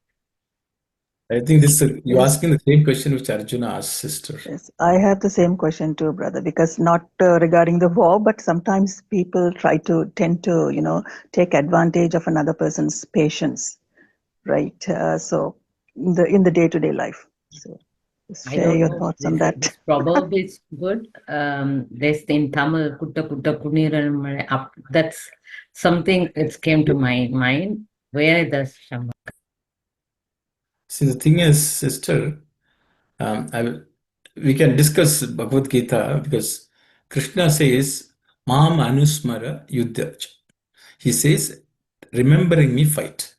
I think you're Yes. asking the same question which Arjuna asked, sister. Yes, I have the same question too, brother, because not regarding the war, but sometimes people tend to, take advantage of another person's patience, right? So in the day-to-day life. So just I share don't your know. thoughts on that. This proverb is good. There's in Tamil, kutta kutta kuniran male up. That's something that came to my mind. Where does Shama? See, the thing is, sister, we can discuss Bhagavad Gita because Krishna says, Mam Anusmara Yuddha. He says, remembering me, fight.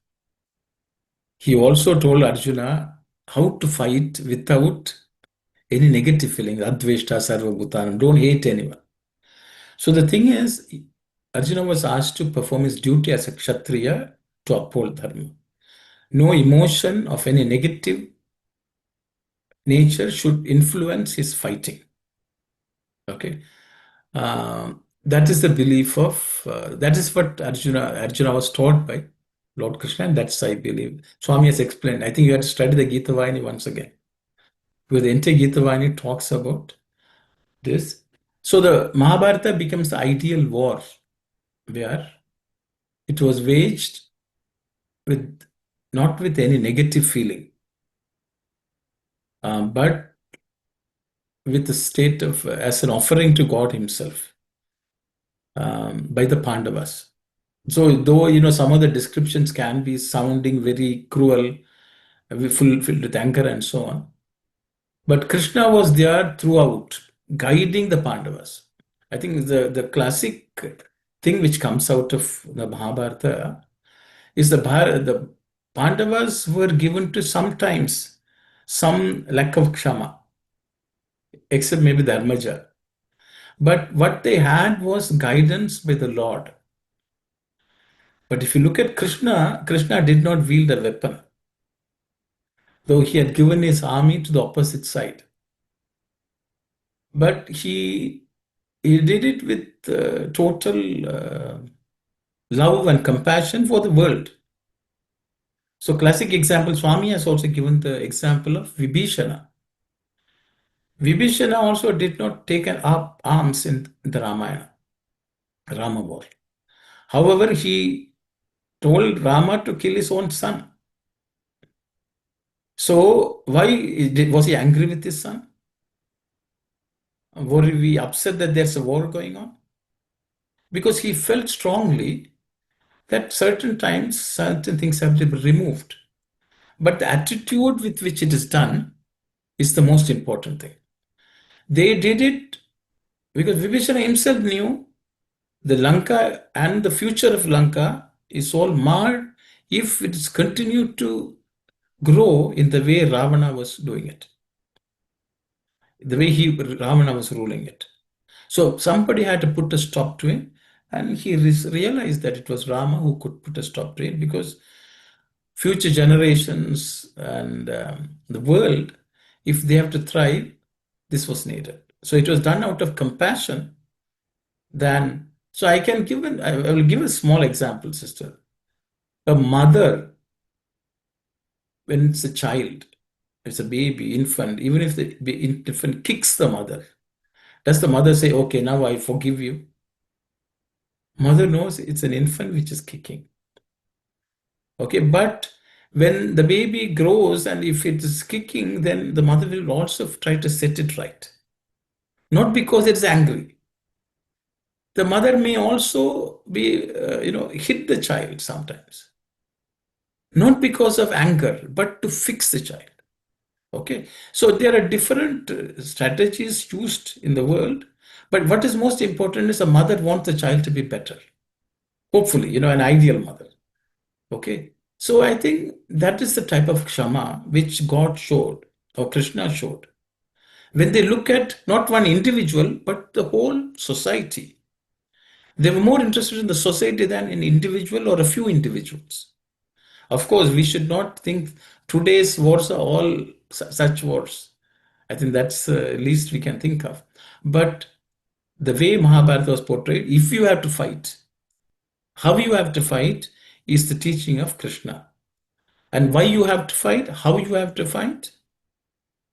He also told Arjuna how to fight without any negative feelings. Adveshta sarva bhutanam. Don't hate anyone. So the thing is, Arjuna was asked to perform his duty as a Kshatriya to uphold dharma. No emotion of any negative nature should influence his fighting. Okay. That is the belief of, that is what Arjuna was taught by Lord Krishna, and that's, I believe. Swami has explained. I think you have to study the Gita Vayani once again, where the entire Gita Vayani talks about this. So the Mahabharata becomes the ideal war, where it was waged with not with any negative feeling, but with the state of as an offering to God Himself, by the Pandavas. So, though some of the descriptions can be sounding very cruel, filled with anger and so on, but Krishna was there throughout, guiding the Pandavas. I think the classic thing which comes out of the Mahabharata is the Pandavas were given to sometimes some lack of kshama, except maybe Dharmaja. But what they had was guidance by the Lord. But if you look at Krishna, Krishna did not wield a weapon, though he had given his army to the opposite side. But he did it with total love and compassion for the world. So, classic example, Swami has also given the example of Vibhishana. Vibhishana also did not take up arms in the Ramayana, Rama war. However, he told Rama to kill his own son. So, why was he angry with his son? Were we upset that there's a war going on? Because he felt strongly that certain times certain things have to be removed. But the attitude with which it is done is the most important thing. They did it because Vibhishana himself knew the Lanka and the future of Lanka is all marred if it is continued to grow in the way Ravana was doing it, the way Ravana was ruling it. So somebody had to put a stop to it, and he realized that it was Rama who could put a stop to it, because future generations and the world, if they have to thrive, this was needed. So it was done out of compassion. So I will give a small example, sister. A mother, when it's a child, it's a baby, infant, even if the infant kicks the mother, does the mother say, okay, now I forgive you? Mother knows it's an infant which is kicking. Okay, but when the baby grows and if it is kicking, then the mother will also try to set it right. Not because it's angry. The mother may also be, hit the child sometimes. Not because of anger, but to fix the child. Okay, so there are different strategies used in the world, but what is most important is a mother wants the child to be better. Hopefully, an ideal mother. Okay, so I think that is the type of kshama which God showed or Krishna showed. When they look at not one individual, but the whole society, they were more interested in the society than in individual or a few individuals. Of course, we should not think today's wars are all such wars. I think that's the least we can think of. But the way Mahabharata was portrayed, if you have to fight, how you have to fight is the teaching of Krishna. And why you have to fight, how you have to fight,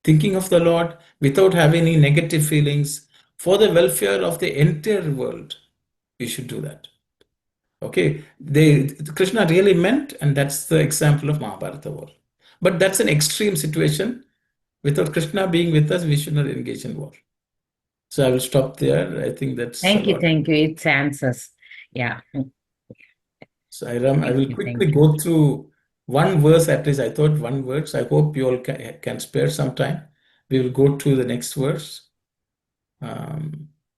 thinking of the Lord without having any negative feelings for the welfare of the entire world. We should do that. Okay, Krishna really meant, and that's the example of Mahabharata war. But that's an extreme situation. Without Krishna being with us, we should not engage in war. So I will stop there. I think that's Thank you. lot. Thank you. It answers. Yeah. So I will quickly Thank you. go through one verse, at least I thought one verse. I hope you all can spare some time. We will go to the next verse.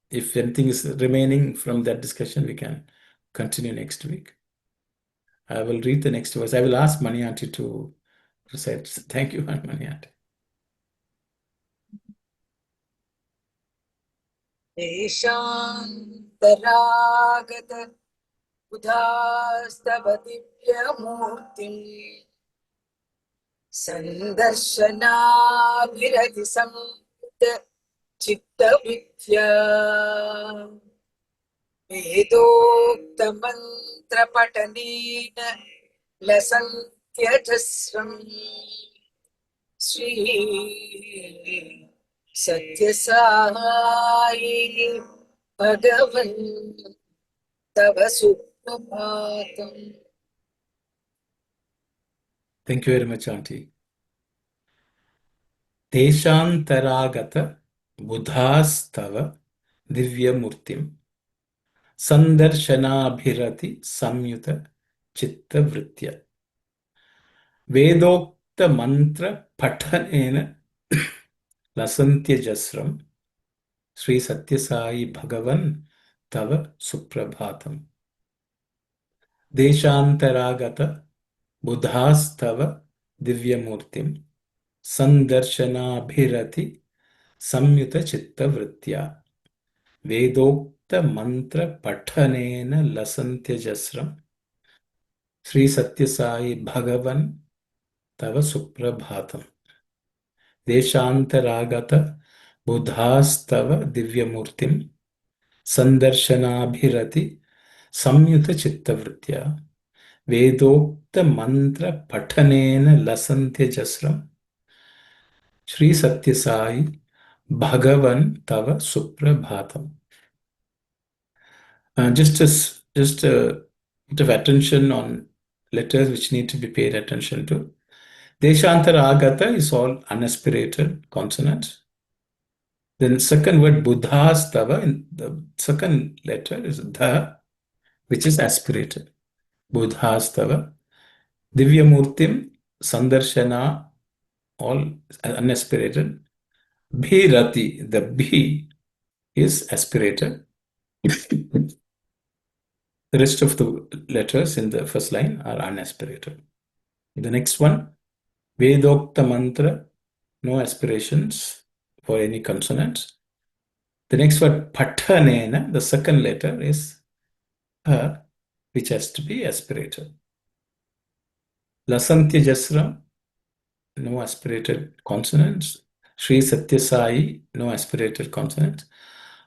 If anything is remaining from that discussion, we can continue next week. I will read the next verse. I will ask Mani Aunty to recite. Thank you, Mani Aunty. देशान्तरागत उदास्तव दिव्यमूर्तिम् सन्दर्शनाभिरतिसंयुत चित्तविद्या वेदोक्तमन्त्रपठनेन लसन्त्यजस्रम् Shri Sathya Sai भगवन् तव सुप्रभातम्. Thank you very much, Auntie. Deshantaragata Buddhastava Divyamurtim Sandarshanabhirati Samyuta Chitta Vritya Vedokta Mantra Pathanena Lasantya Jasram Sri Sathya Sai Bhagavan Tava Suprabhatam Deshantaragata Buddhastava Divyamurtim Sandarshanabhirati Samyuta Chitta Vritya Vedokta Mantra Pathanena Lasantya Jasram Sri Sathya Sai Bhagavan Tava Suprabhatam Deshantaragata Buddhastava Divyamurtim Sandarshanabhirati Samyuta Chitta Vritya Vedokta Mantra Pathanena Lasantya Jasram Sri Sathya Sai Bhagavan Tava Suprabhatam. Just a bit of attention on letters which need to be paid attention to. Deshantara Agata is all unaspirated consonants. Then second word Buddhastava, in the second letter is Dha, which is aspirated. Buddhastava. Divyamurtim, Sandarshana, all unaspirated. Bhirati, the B is aspirated. The rest of the letters in the first line are unaspirated. The next one, Vedokta Mantra, no aspirations for any consonants. The next word, Pathanena, the second letter is A, which has to be aspirated. Lasantya Jasram, no aspirated consonants. Sri Sathya Sai, no aspirated consonants.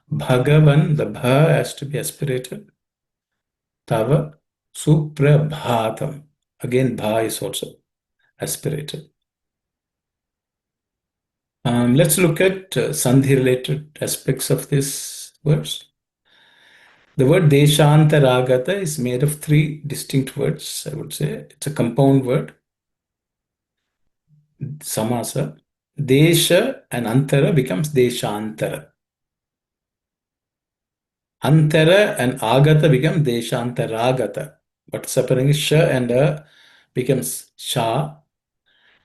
Bhagavan, the Bha has to be aspirated. Tava Suprabhatam. Again, Bha is also aspirated. Let's look at Sandhi-related aspects of this verse. The word Deshantaragata is made of three distinct words, I would say. It's a compound word. Samasa. Desha and Antara becomes Deshantara. Antara and Agata become Deshantaragata. But separating Sha and A becomes Sha,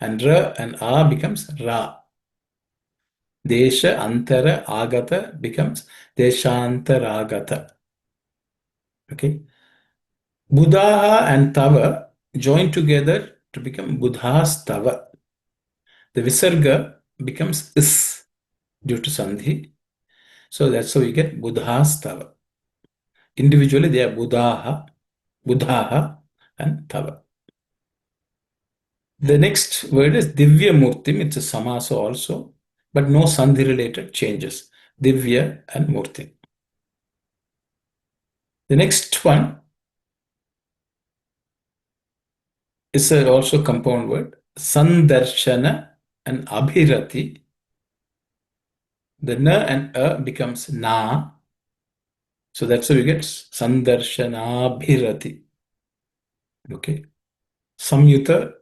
and Ra and A becomes Ra. Desha, Antara, Agata becomes Deshantaragata. Okay. Buddha and Tava join together to become Buddha's Tava. The Visarga becomes Is due to Sandhi. So that's how we get Buddha's Tava. Individually they are Buddhaha, and Tava. The next word is Divya Murtim. It's a Samasa also, but no Sandhi related changes. Divya and Murti. The next one is also compound word. Sandarshana and Abhirati. The Na and A becomes Na. So that's how we get Sandarshana Abhirati. Okay. Samyuta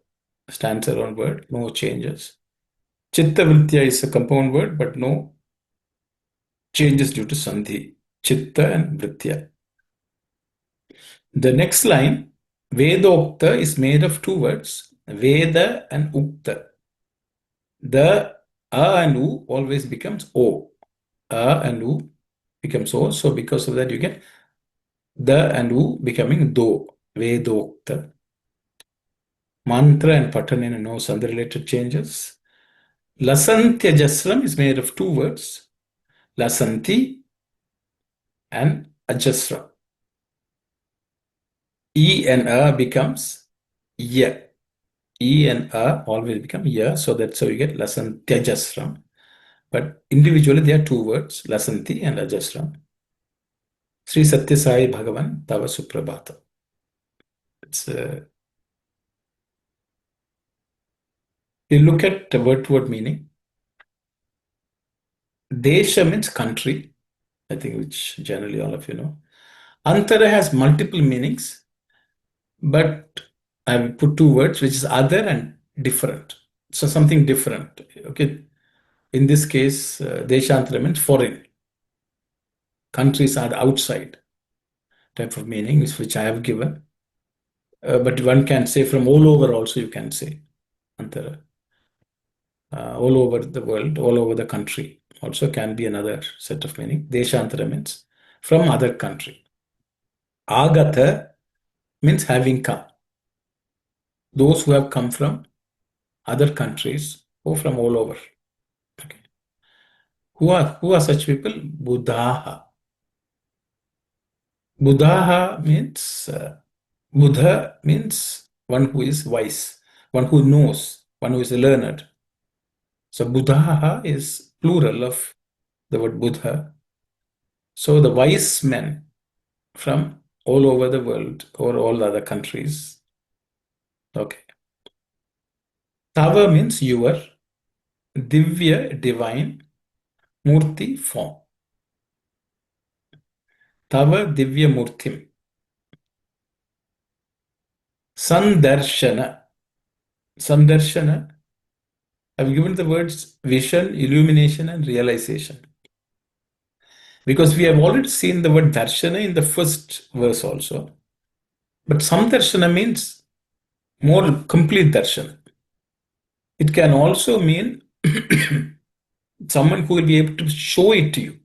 stands alone word, no changes. Chitta Vritya is a compound word, but no changes due to Sandhi. Chitta and Vritya. The next line, Vedokta, is made of two words, Veda and Ukta. The A and U always becomes O. A and U becomes O. So because of that, you get the and U becoming Do. Vedokta. Mantra and Patanena, no Sandhi-related changes. Lasantya Jasram is made of two words, Lasanti and Ajasra. E and A becomes Ya. E and A always become Ya, so that's how you get Lasantya Jasram. But individually, they are two words, Lasanti and Ajasram. Sri Sathya Sai Bhagavan Tava Suprabhatam. It's you look at the word meaning. Desha means country, I think, which generally all of you know. Antara has multiple meanings, but I've put two words, which is other and different. So something different. Okay. In this case, Deshantara means foreign. Countries are outside type of meaning, which I have given. But one can say from all over also, you can say Antara. All over the world, all over the country also can be another set of meaning. Deshantara means from other country. Agata means having come. Those who have come from other countries or from all over. Okay. Who are such people? Buddhaha. Buddhaha means Buddha means one who is wise, one who knows, one who is learned. So Buddhaha is plural of the word Buddha. So the wise men from all over the world or all other countries. Okay. Tava means your, Divya, divine, Murti, form. Tava Divya Murtim. Sandarshana. Sandarshana, I've given the words vision, illumination, and realization. Because we have already seen the word darshana in the first verse also. But samdarshana means more complete darshan. It can also mean someone who will be able to show it to you.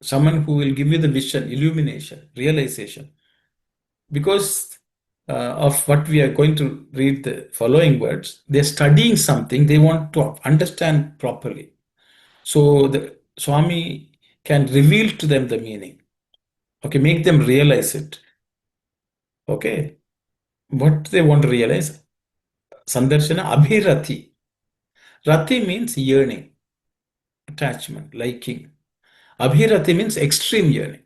Someone who will give you the vision, illumination, realization. Because of what we are going to read the following words, they're studying something, they want to understand properly. So the Swami can reveal to them the meaning. Okay, make them realize it. Okay, what they want to realize, Sandarshana Abhirati. Rati means yearning, attachment, liking. Abhirati means extreme yearning.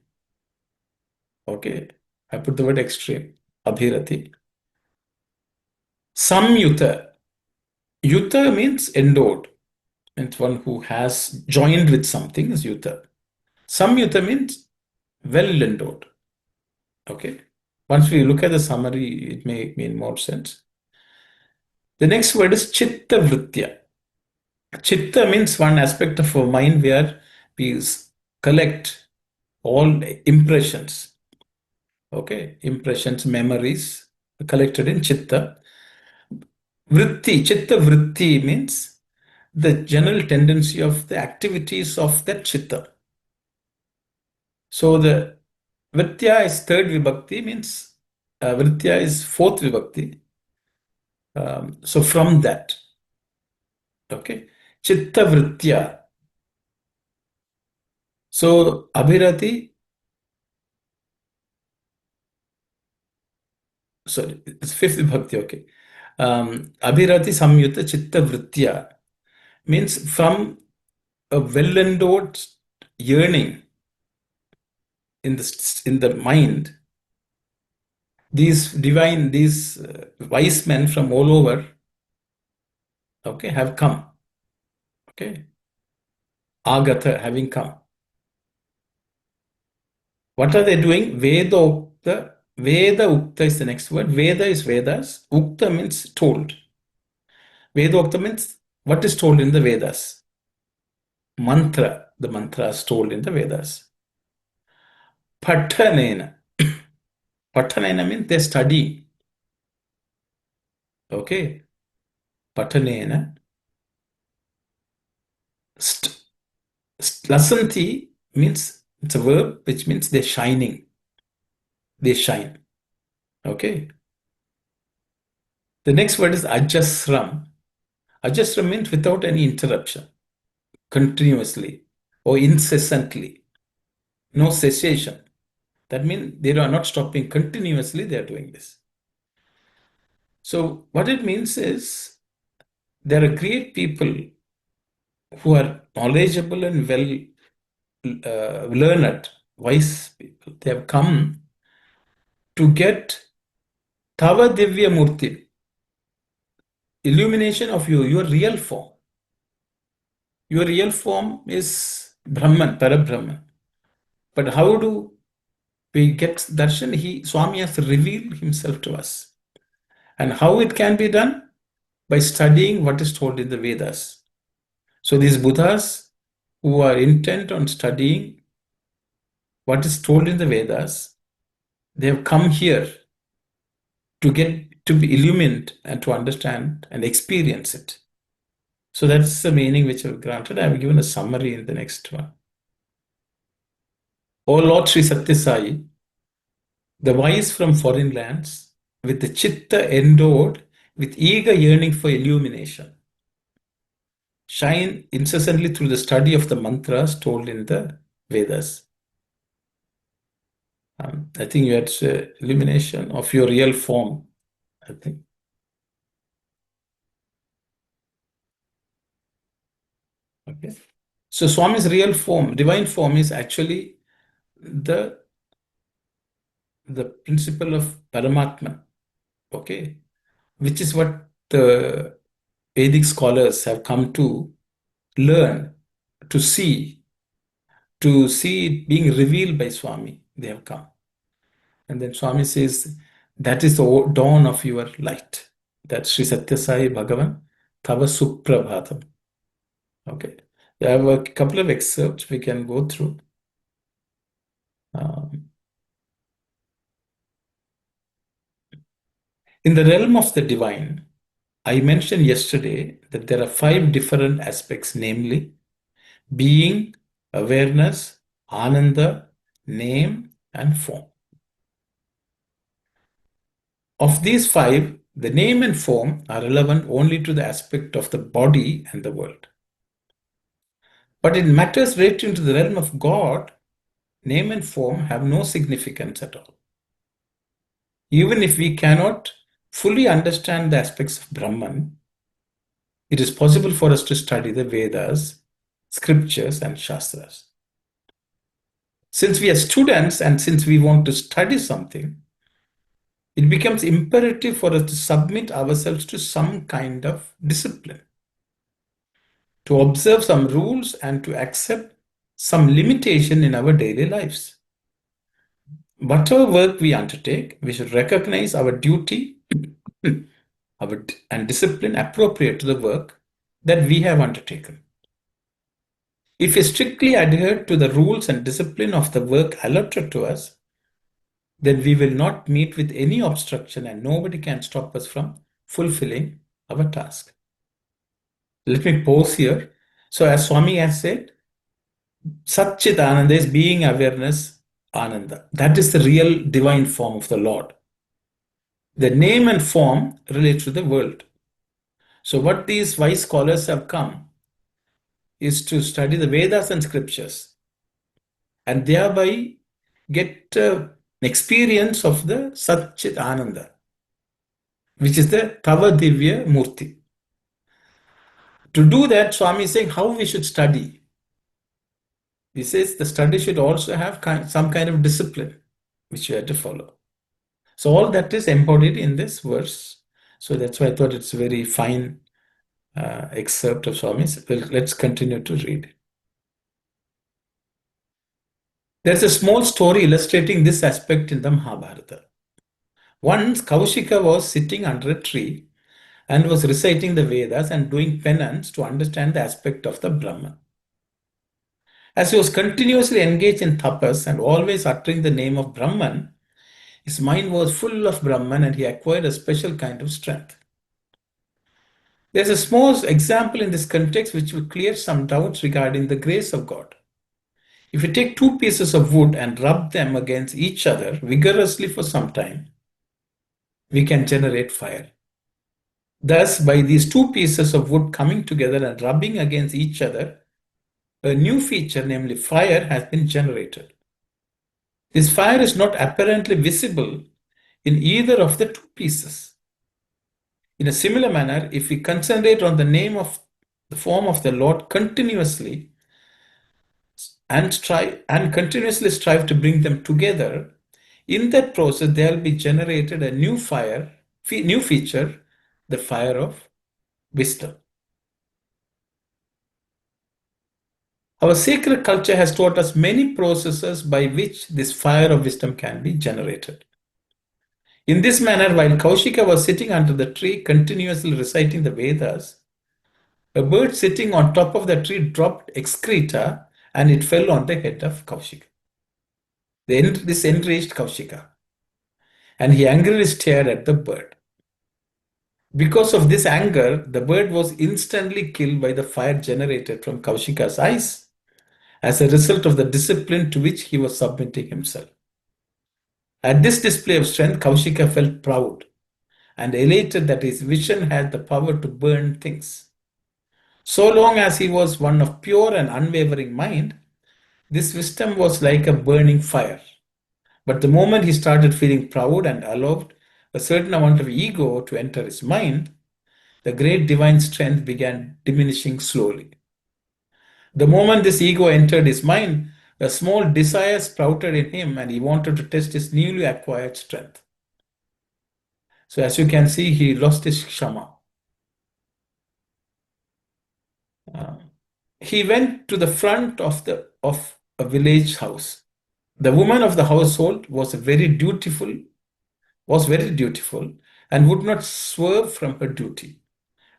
Okay, I put the word extreme, Abhirati. Samyuta. Yuta means endowed, means one who has joined with something is Yuta. Samyuta means well endowed. Okay, once we look at the summary, it may mean more sense. The next word is Chitta Vritya. Chitta means one aspect of our mind where we collect all impressions. Okay, impressions, memories collected in Chitta. Vritti, Chitta Vritti means the general tendency of the activities of that Chitta. So the Vritya is third vibhakti, means Vritya is fourth vibhakti. So from that, okay, Chitta Vritya. So Abhirati, sorry, it's fifth vibhakti, okay. Abhirati Samyuta Chitta Vritya means from a well-endowed yearning in the mind. These wise men from all over, okay, have come. Okay, Agata, having come. What are they doing? Veda Ukta. Veda Ukta is the next word. Veda is Vedas. Ukta means told. Veda Ukta means what is told in the Vedas. Mantra, the mantra is told in the Vedas. Pathanena. Pathanena means they study. Okay. Pathanena. Lasanti means it's a verb which means they're shining. They shine. Okay. The next word is Ajasram. Ajasram means without any interruption, continuously or incessantly, no cessation. That means they are not stopping continuously, they are doing this. So what it means is there are great people who are knowledgeable and well learned, wise people. They have come to get Tava Divya Murti, illumination of your real form. Your real form is Brahman, Parabrahman. But how do we get darshan? Swami has revealed himself to us. And how it can be done? By studying what is told in the Vedas. So these Buddhas who are intent on studying what is told in the Vedas, they have come here to be illumined and to understand and experience it. So that's the meaning which I've granted. I've given a summary in the next one. O Lord Sri Sathya Sai, the wise from foreign lands, with the chitta endowed with eager yearning for illumination, shine incessantly through the study of the mantras told in the Vedas. I think you had illumination of your real form, I think. Okay. So Swami's real form, divine form, is actually the principle of Paramatma, okay, which is what the Vedic scholars have come to learn, to see it being revealed by Swami. They have come. And then Swami says, that is the dawn of your light. That's Sri Sathya Sai Bhagavan, Tava Suprabhatam. Okay. I have a couple of excerpts we can go through. In the realm of the divine, I mentioned yesterday that there are 5 different aspects, namely being, awareness, ananda, name, and form. Of these 5, the name and form are relevant only to the aspect of the body and the world. But in matters relating to the realm of God, name and form have no significance at all. Even if we cannot fully understand the aspects of Brahman, it is possible for us to study the Vedas, scriptures, and Shastras. Since we are students and since we want to study something, it becomes imperative for us to submit ourselves to some kind of discipline, to observe some rules and to accept some limitation in our daily lives. Whatever work we undertake, we should recognize our duty and discipline appropriate to the work that we have undertaken. If we strictly adhere to the rules and discipline of the work allotted to us, then we will not meet with any obstruction and nobody can stop us from fulfilling our task. Let me pause here. So as Swami has said, Satchit Ananda is being awareness, Ananda. That is the real divine form of the Lord. The name and form relate to the world. So what these wise scholars have come is to study the Vedas and scriptures and thereby get an experience of the Satchit Ananda, which is the Tava Divya Murti. To do that, Swami is saying how we should study. He says the study should also have some kind of discipline, which you have to follow. So all that is embodied in this verse. So that's why I thought it's a very fine excerpt of Swami's. Well, let's continue to read. There's a small story illustrating this aspect in the Mahabharata. Once Kaushika was sitting under a tree and was reciting the Vedas and doing penance to understand the aspect of the Brahman. As he was continuously engaged in tapas and always uttering the name of Brahman, his mind was full of Brahman and he acquired a special kind of strength. There's a small example in this context which will clear some doubts regarding the grace of God. If you take 2 pieces of wood and rub them against each other vigorously for some time, we can generate fire. Thus, by these 2 pieces of wood coming together and rubbing against each other, a new feature, namely fire, has been generated. This fire is not apparently visible in either of the 2 pieces. In a similar manner, if we concentrate on the name of the form of the Lord continuously, and continuously strive to bring them together, in that process there will be generated a new feature, the fire of wisdom. Our sacred culture has taught us many processes by which this fire of wisdom can be generated. In this manner, while Kaushika was sitting under the tree continuously reciting the Vedas, a bird sitting on top of the tree dropped excreta and it fell on the head of Kaushika. This enraged Kaushika, and he angrily stared at the bird. Because of this anger, the bird was instantly killed by the fire generated from Kaushika's eyes as a result of the discipline to which he was submitting himself. At this display of strength, Kaushika felt proud and elated that his vision had the power to burn things. So long as he was one of pure and unwavering mind, this wisdom was like a burning fire. But the moment he started feeling proud and allowed a certain amount of ego to enter his mind, the great divine strength began diminishing slowly. The moment this ego entered his mind, a small desire sprouted in him and he wanted to test his newly acquired strength. So as you can see, he lost his kshama. He went to the front of a village house. The woman of the household was very dutiful and would not swerve from her duty.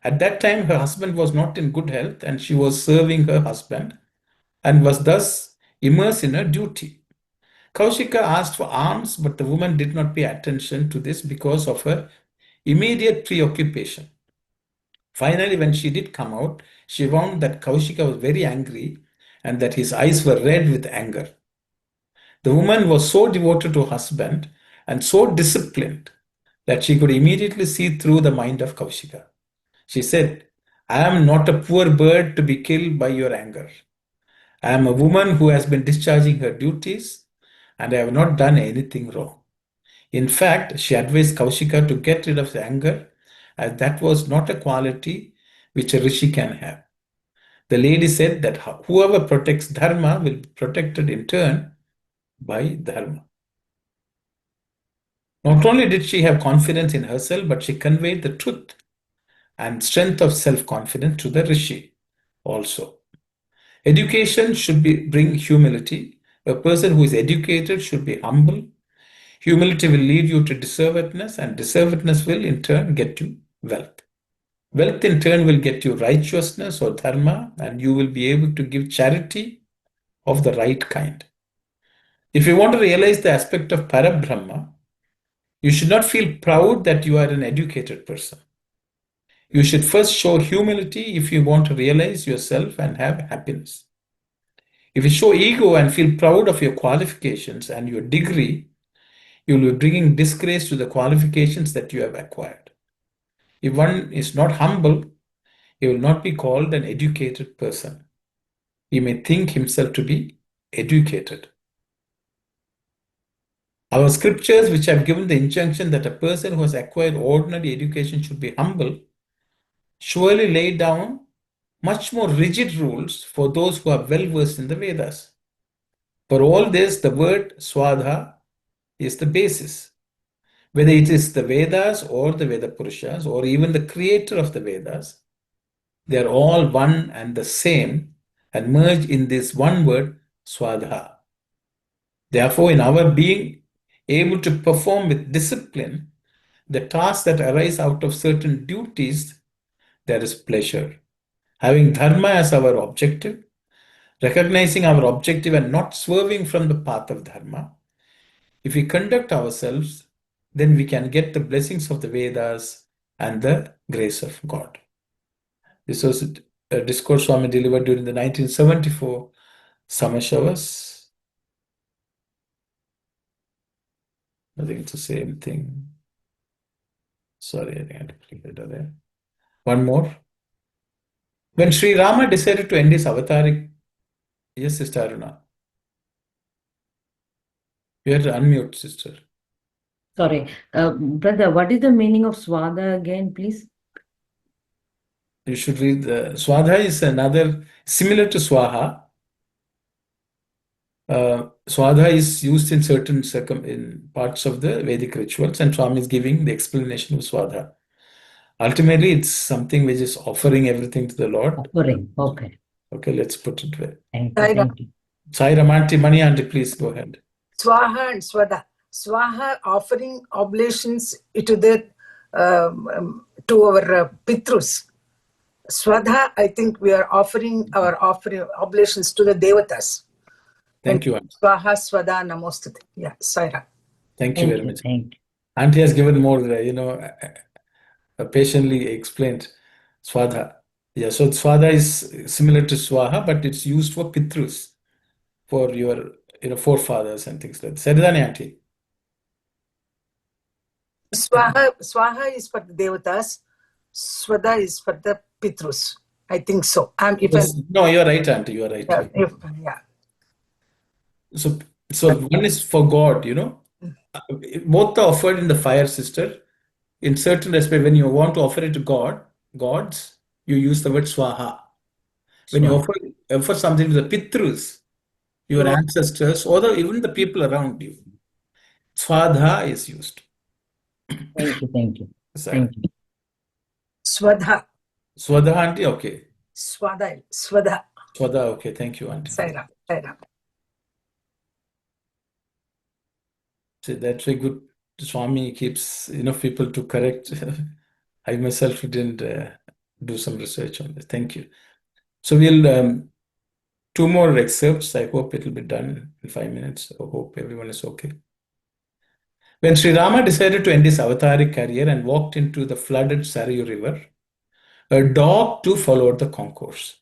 At that time, her husband was not in good health and she was serving her husband and was thus immersed in her duty. Kaushika asked for alms, but the woman did not pay attention to this because of her immediate preoccupation. Finally, when she did come out, she found that Kaushika was very angry and that his eyes were red with anger. The woman was so devoted to her husband and so disciplined that she could immediately see through the mind of Kaushika. She said, "I am not a poor bird to be killed by your anger. I am a woman who has been discharging her duties and I have not done anything wrong." In fact, she advised Kaushika to get rid of the anger, as that was not a quality which a rishi can have. The lady said that whoever protects dharma will be protected in turn by dharma. Not only did she have confidence in herself, but she conveyed the truth and strength of self-confidence to the rishi also. Education should bring humility. A person who is educated should be humble. Humility will lead you to deservedness, and deservedness will in turn get you wealth. Wealth in turn will get you righteousness or dharma, and you will be able to give charity of the right kind. If you want to realize the aspect of Parabrahma, you should not feel proud that you are an educated person. You should first show humility if you want to realize yourself and have happiness. If you show ego and feel proud of your qualifications and your degree, you will be bringing disgrace to the qualifications that you have acquired. If one is not humble, he will not be called an educated person. He may think himself to be educated. Our scriptures, which have given the injunction that a person who has acquired ordinary education should be humble, surely lay down much more rigid rules for those who are well versed in the Vedas. For all this, the word Swadha is the basis. Whether it is the Vedas or the Veda Purushas or even the creator of the Vedas, they are all one and the same and merge in this one word, Swadha. Therefore, in our being able to perform with discipline the tasks that arise out of certain duties, there is pleasure. Having dharma as our objective, recognizing our objective and not swerving from the path of dharma, if we conduct ourselves, then we can get the blessings of the Vedas and the grace of God. This was a discourse Swami delivered during the 1974 Samashavas. I think it's the same thing. Sorry, I think I had to click it there. One more. When Sri Rama decided to end his avataric, yes, Sister Aruna. You have to unmute, sister. Sorry, brother, what is the meaning of Swada again, please? You should read the Swadha is another similar to Swaha. Swadha is used in certain in parts of the Vedic rituals, and Swami is giving the explanation of Swadha. Ultimately, it's something which is offering everything to the Lord. Offering. Okay. Okay, let's put it there. Thank you. Thank you. Sai Ramanti, Mani Aunty, please go ahead. Swaha and Swada. Swaha offering oblations to the to our Pitrus. Swadha, I think we are offering our oblations to the Devatas. Thank you, Aunty. Swaha Swada Namostate. Yeah, Saira. Thank you very much. Thank you. Aunty has given more, patiently explained Swadha. Yeah, so Swadha is similar to Swaha, but it's used for Pitrus, for your forefathers and things like that. Saridani Aunty. Swaha is for the Devatas. Swada is for the Pitrus. I think so. No, you're right, Aunty. You are right. Yeah. So one is for God, both are offered in the fire, sister. In certain respect, when you want to offer it to gods, you use the word swaha. When you offer something to the pitrus, your ancestors, or even the people around you, swadha is used. Thank you. Thank you. Sorry. Thank you. Swadha. Swadha, Aunty, okay. Swada. Swadha, okay. Thank you, Aunty. Saira. See, that's very good. Swami keeps people to correct. I myself didn't do some research on this. Thank you. So we'll two more excerpts. I hope it'll be done in 5 minutes. I hope everyone is okay. When Sri Rama decided to end his avataric career and walked into the flooded Sarayu River, a dog too followed the concourse.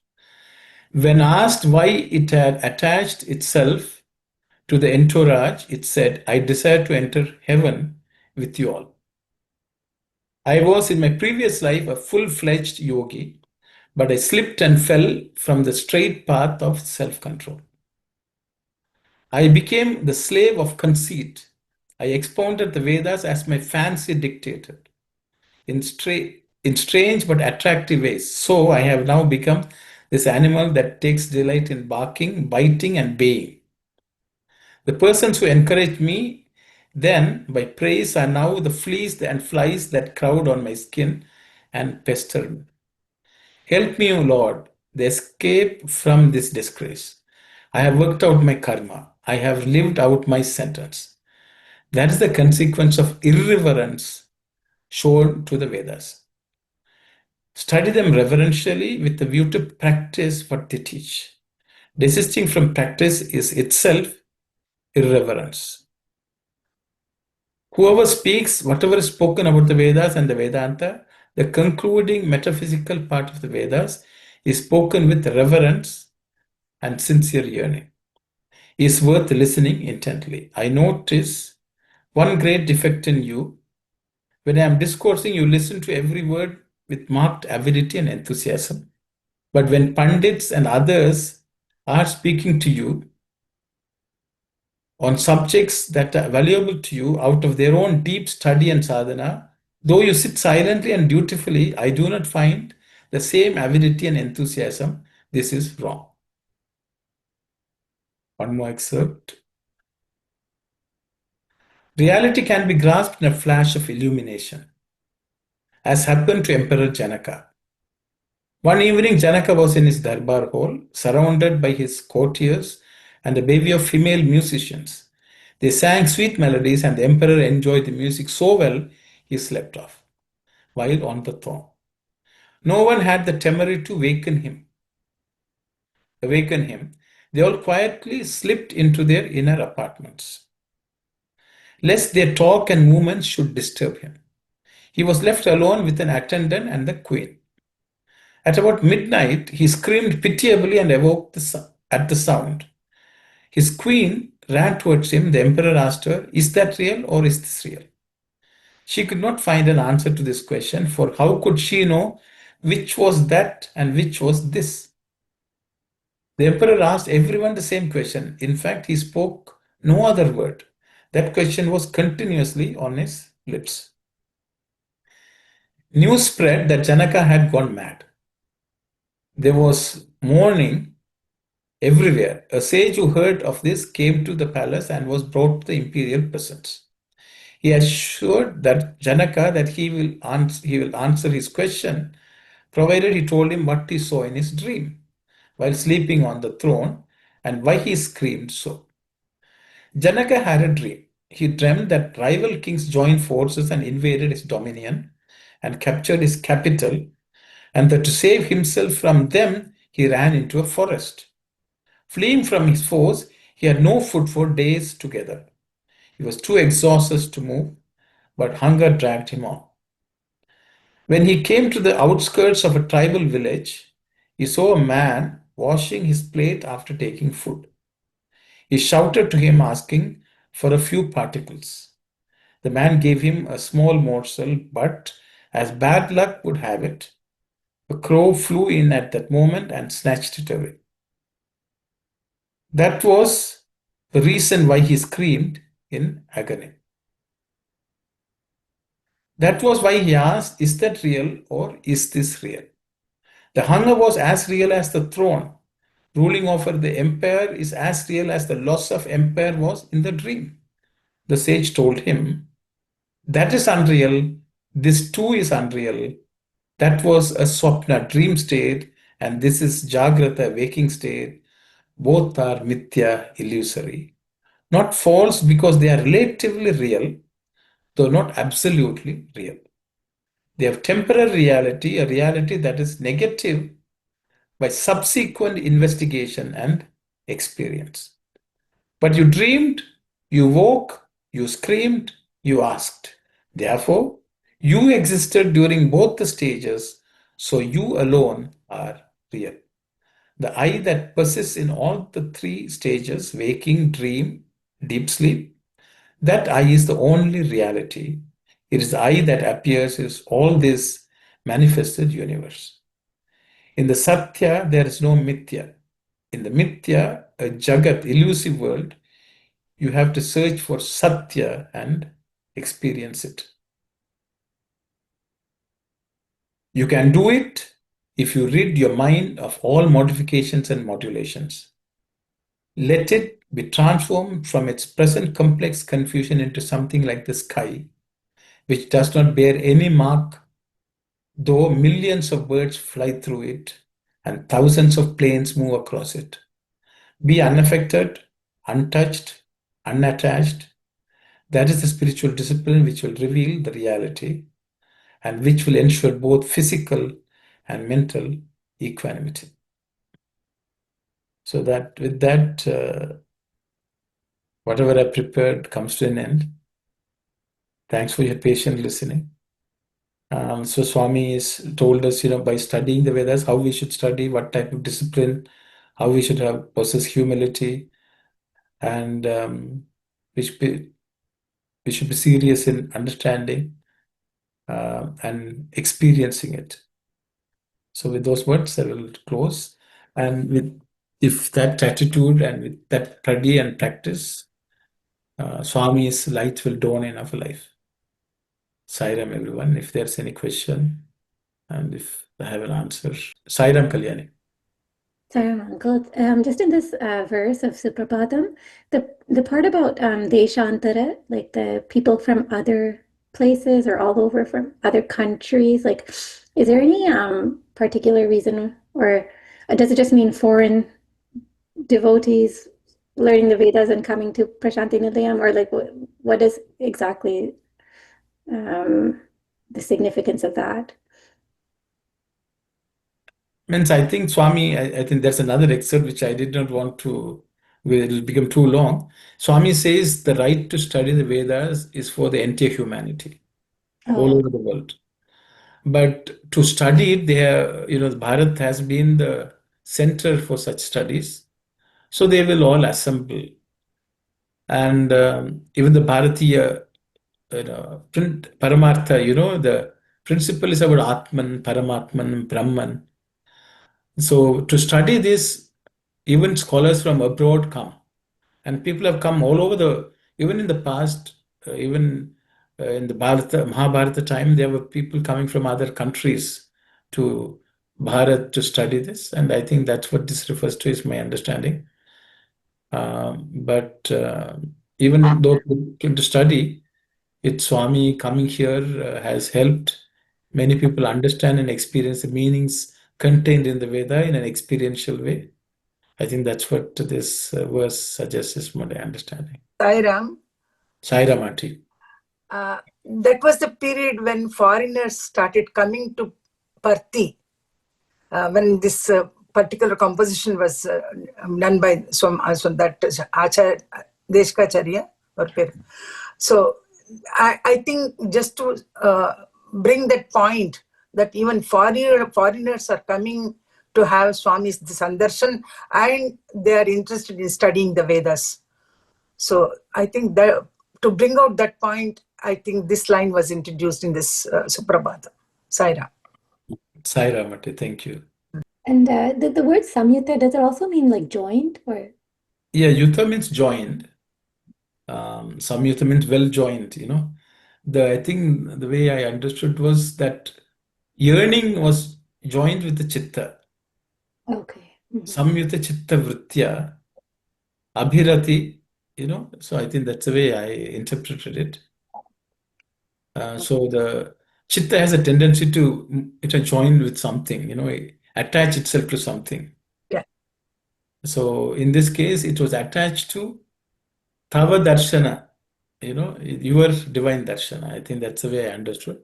When asked why it had attached itself to the entourage, it said, "I desire to enter heaven with you all. I was in my previous life a full-fledged yogi, but I slipped and fell from the straight path of self-control. I became the slave of conceit. I expounded the Vedas as my fancy dictated, in strange but attractive ways. So I have now become this animal that takes delight in barking, biting, and baying. The persons who encouraged me then by praise are now the fleas and flies that crowd on my skin and pester me. Help me, O Lord, the escape from this disgrace. I have worked out my karma. I have lived out my sentence. That is the consequence of irreverence shown to the Vedas. Study them reverentially with the view to practice what they teach. Desisting from practice is itself irreverence. Whoever speaks whatever is spoken about the Vedas and the Vedanta, the concluding metaphysical part of the Vedas, is spoken with reverence and sincere yearning, is worth listening intently. I notice one great defect in you. When I am discoursing, you listen to every word with marked avidity and enthusiasm. But when Pandits and others are speaking to you on subjects that are valuable to you out of their own deep study and sadhana, though you sit silently and dutifully, I do not find the same avidity and enthusiasm. This is wrong. One more excerpt. Reality can be grasped in a flash of illumination, as happened to Emperor Janaka. One evening, Janaka was in his darbar hall, surrounded by his courtiers and a bevy of female musicians. They sang sweet melodies, and the emperor enjoyed the music so well he slept off while on the throne. No one had the temerity to awaken him. They all quietly slipped into their inner apartments, lest their talk and movements should disturb him. He was left alone with an attendant and the queen. At about midnight, he screamed pitiably and awoke at the sound. His queen ran towards him. The emperor asked her, "Is that real or is this real?" She could not find an answer to this question, for how could she know which was that and which was this? The emperor asked everyone the same question. In fact, he spoke no other word. That question was continuously on his lips. News spread that Janaka had gone mad. There was mourning everywhere. A sage who heard of this came to the palace and was brought to the imperial presence. He assured that Janaka that he will answer his question, provided he told him what he saw in his dream while sleeping on the throne and why he screamed so. Janaka had a dream. He dreamed that rival kings joined forces and invaded his dominion and captured his capital, and that to save himself from them, he ran into a forest. Fleeing from his foes, he had no food for days together. He was too exhausted to move, but hunger dragged him on. When he came to the outskirts of a tribal village, he saw a man washing his plate after taking food. He shouted to him, asking for a few particles. The man gave him a small morsel, but as bad luck would have it, a crow flew in at that moment and snatched it away. That was the reason why he screamed in agony. That was why he asked, is that real or is this real? The hunger was as real as the throne. Ruling over the empire is as real as the loss of empire was in the dream. The sage told him, that is unreal. This too is unreal. That was a swapna, dream state, and this is jagrata, waking state. Both are mithya, illusory. Not false because they are relatively real, though not absolutely real. They have temporary reality, a reality that is negative by subsequent investigation and experience. But you dreamed, you woke, you screamed, you asked. Therefore, you existed during both the stages, so you alone are real. The I that persists in all the three stages, waking, dream, deep sleep, that I is the only reality. It is the I that appears in all this manifested universe. In the Satya, there is no Mithya. In the Mithya, a Jagat, elusive world, you have to search for Satya and experience it. You can do it if you rid your mind of all modifications and modulations. Let it be transformed from its present complex confusion into something like the sky, which does not bear any mark, though millions of birds fly through it and thousands of planes move across it. Be unaffected, untouched, unattached. That is the spiritual discipline which will reveal the reality and which will ensure both physical and mental equanimity. So that with that, whatever I prepared comes to an end. Thanks for your patient listening. So Swami has told us, by studying the Vedas, how we should study, what type of discipline, how we should possess humility, and we should be serious in understanding and experiencing it. So with those words, I will close. And if that attitude and with that study and practice, Swami's light will dawn in our life. Sairam, everyone. If there's any question, and if I have an answer. Sairam Kalyani. Sorry, Uncle. Just in this verse of Suprabhatam, the part about Deshantara, like the people from other places or all over from other countries, like, is there any particular reason, or does it just mean foreign devotees learning the Vedas and coming to Prashanti Nilayam, or like what is exactly the significance of that? Means I think Swami, I think there's another excerpt which I did not want to, it will become too long. Swami says the right to study the Vedas is for the entire humanity, all over the world. But to study it, Bharat has been the center for such studies. So they will all assemble. And even the Bharatiya Paramartha, the principle is about Atman, Paramatman, Brahman. So to study this, even scholars from abroad come. And people have come all over even in the past, even in the Mahabharata time, there were people coming from other countries to Bharat to study this, and I think that's what this refers to, is my understanding. But even though people came to study, it's Swami coming here has helped many people understand and experience the meanings contained in the Veda in an experiential way. I think that's what this verse suggests, is my understanding. Sairam, Saira Mati. that was the period when foreigners started coming to Parthi, when this particular composition was done by that Acharya Deshkacharya. So I think just to bring that point, that even foreigners are coming to have Swami's Sandarshan, and they are interested in studying the Vedas. So I think that to bring out that point, I think this line was introduced in this Suprabhatam. Saira. Saira Mati, thank you. And the word samyutta, does it also mean like joined or? Yeah, Yuta means joined. Samyuta means well joined, I think the way I understood was that yearning was joined with the chitta. Okay. Samyuta chitta vritya, abhirati, so I think that's the way I interpreted it. So the chitta has a tendency to join with something, attach itself to something. Yeah. So in this case, it was attached to Tava Darshana, your divine Darshana. I think that's the way I understood.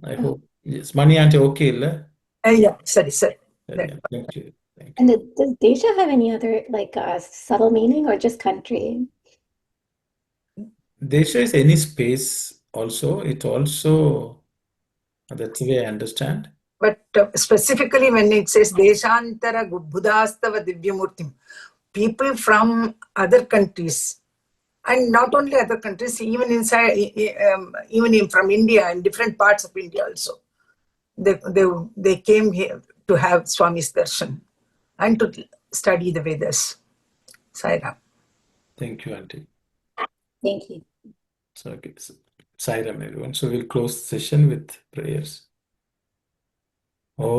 I hope. Yes. Mani auntie, okay, illa? Yeah, sorry. Yeah, thank you. And does Desha have any other like subtle meaning or just country? Desha is any space also. That's the way I understand. But specifically when it says Deshantara Budhastava Divyamurtim, people from other countries, and not only other countries, even inside, even from India and different parts of India also, they came here to have Swami's darshan and to study the Vedas. Sairam. Thank you, auntie. Thank you. So, okay. Sairam, everyone. So we'll close the session with prayers. Om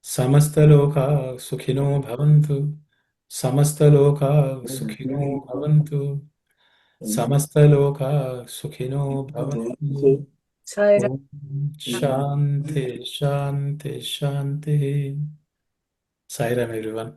Samastaloka Sukhino Bhavantu. Samastaloka Sukhino Bhavantu. Samastaloka Sukhino Bhavantu. Sairam. Om Shanti, Shanti, Shanti. Sairam, everyone.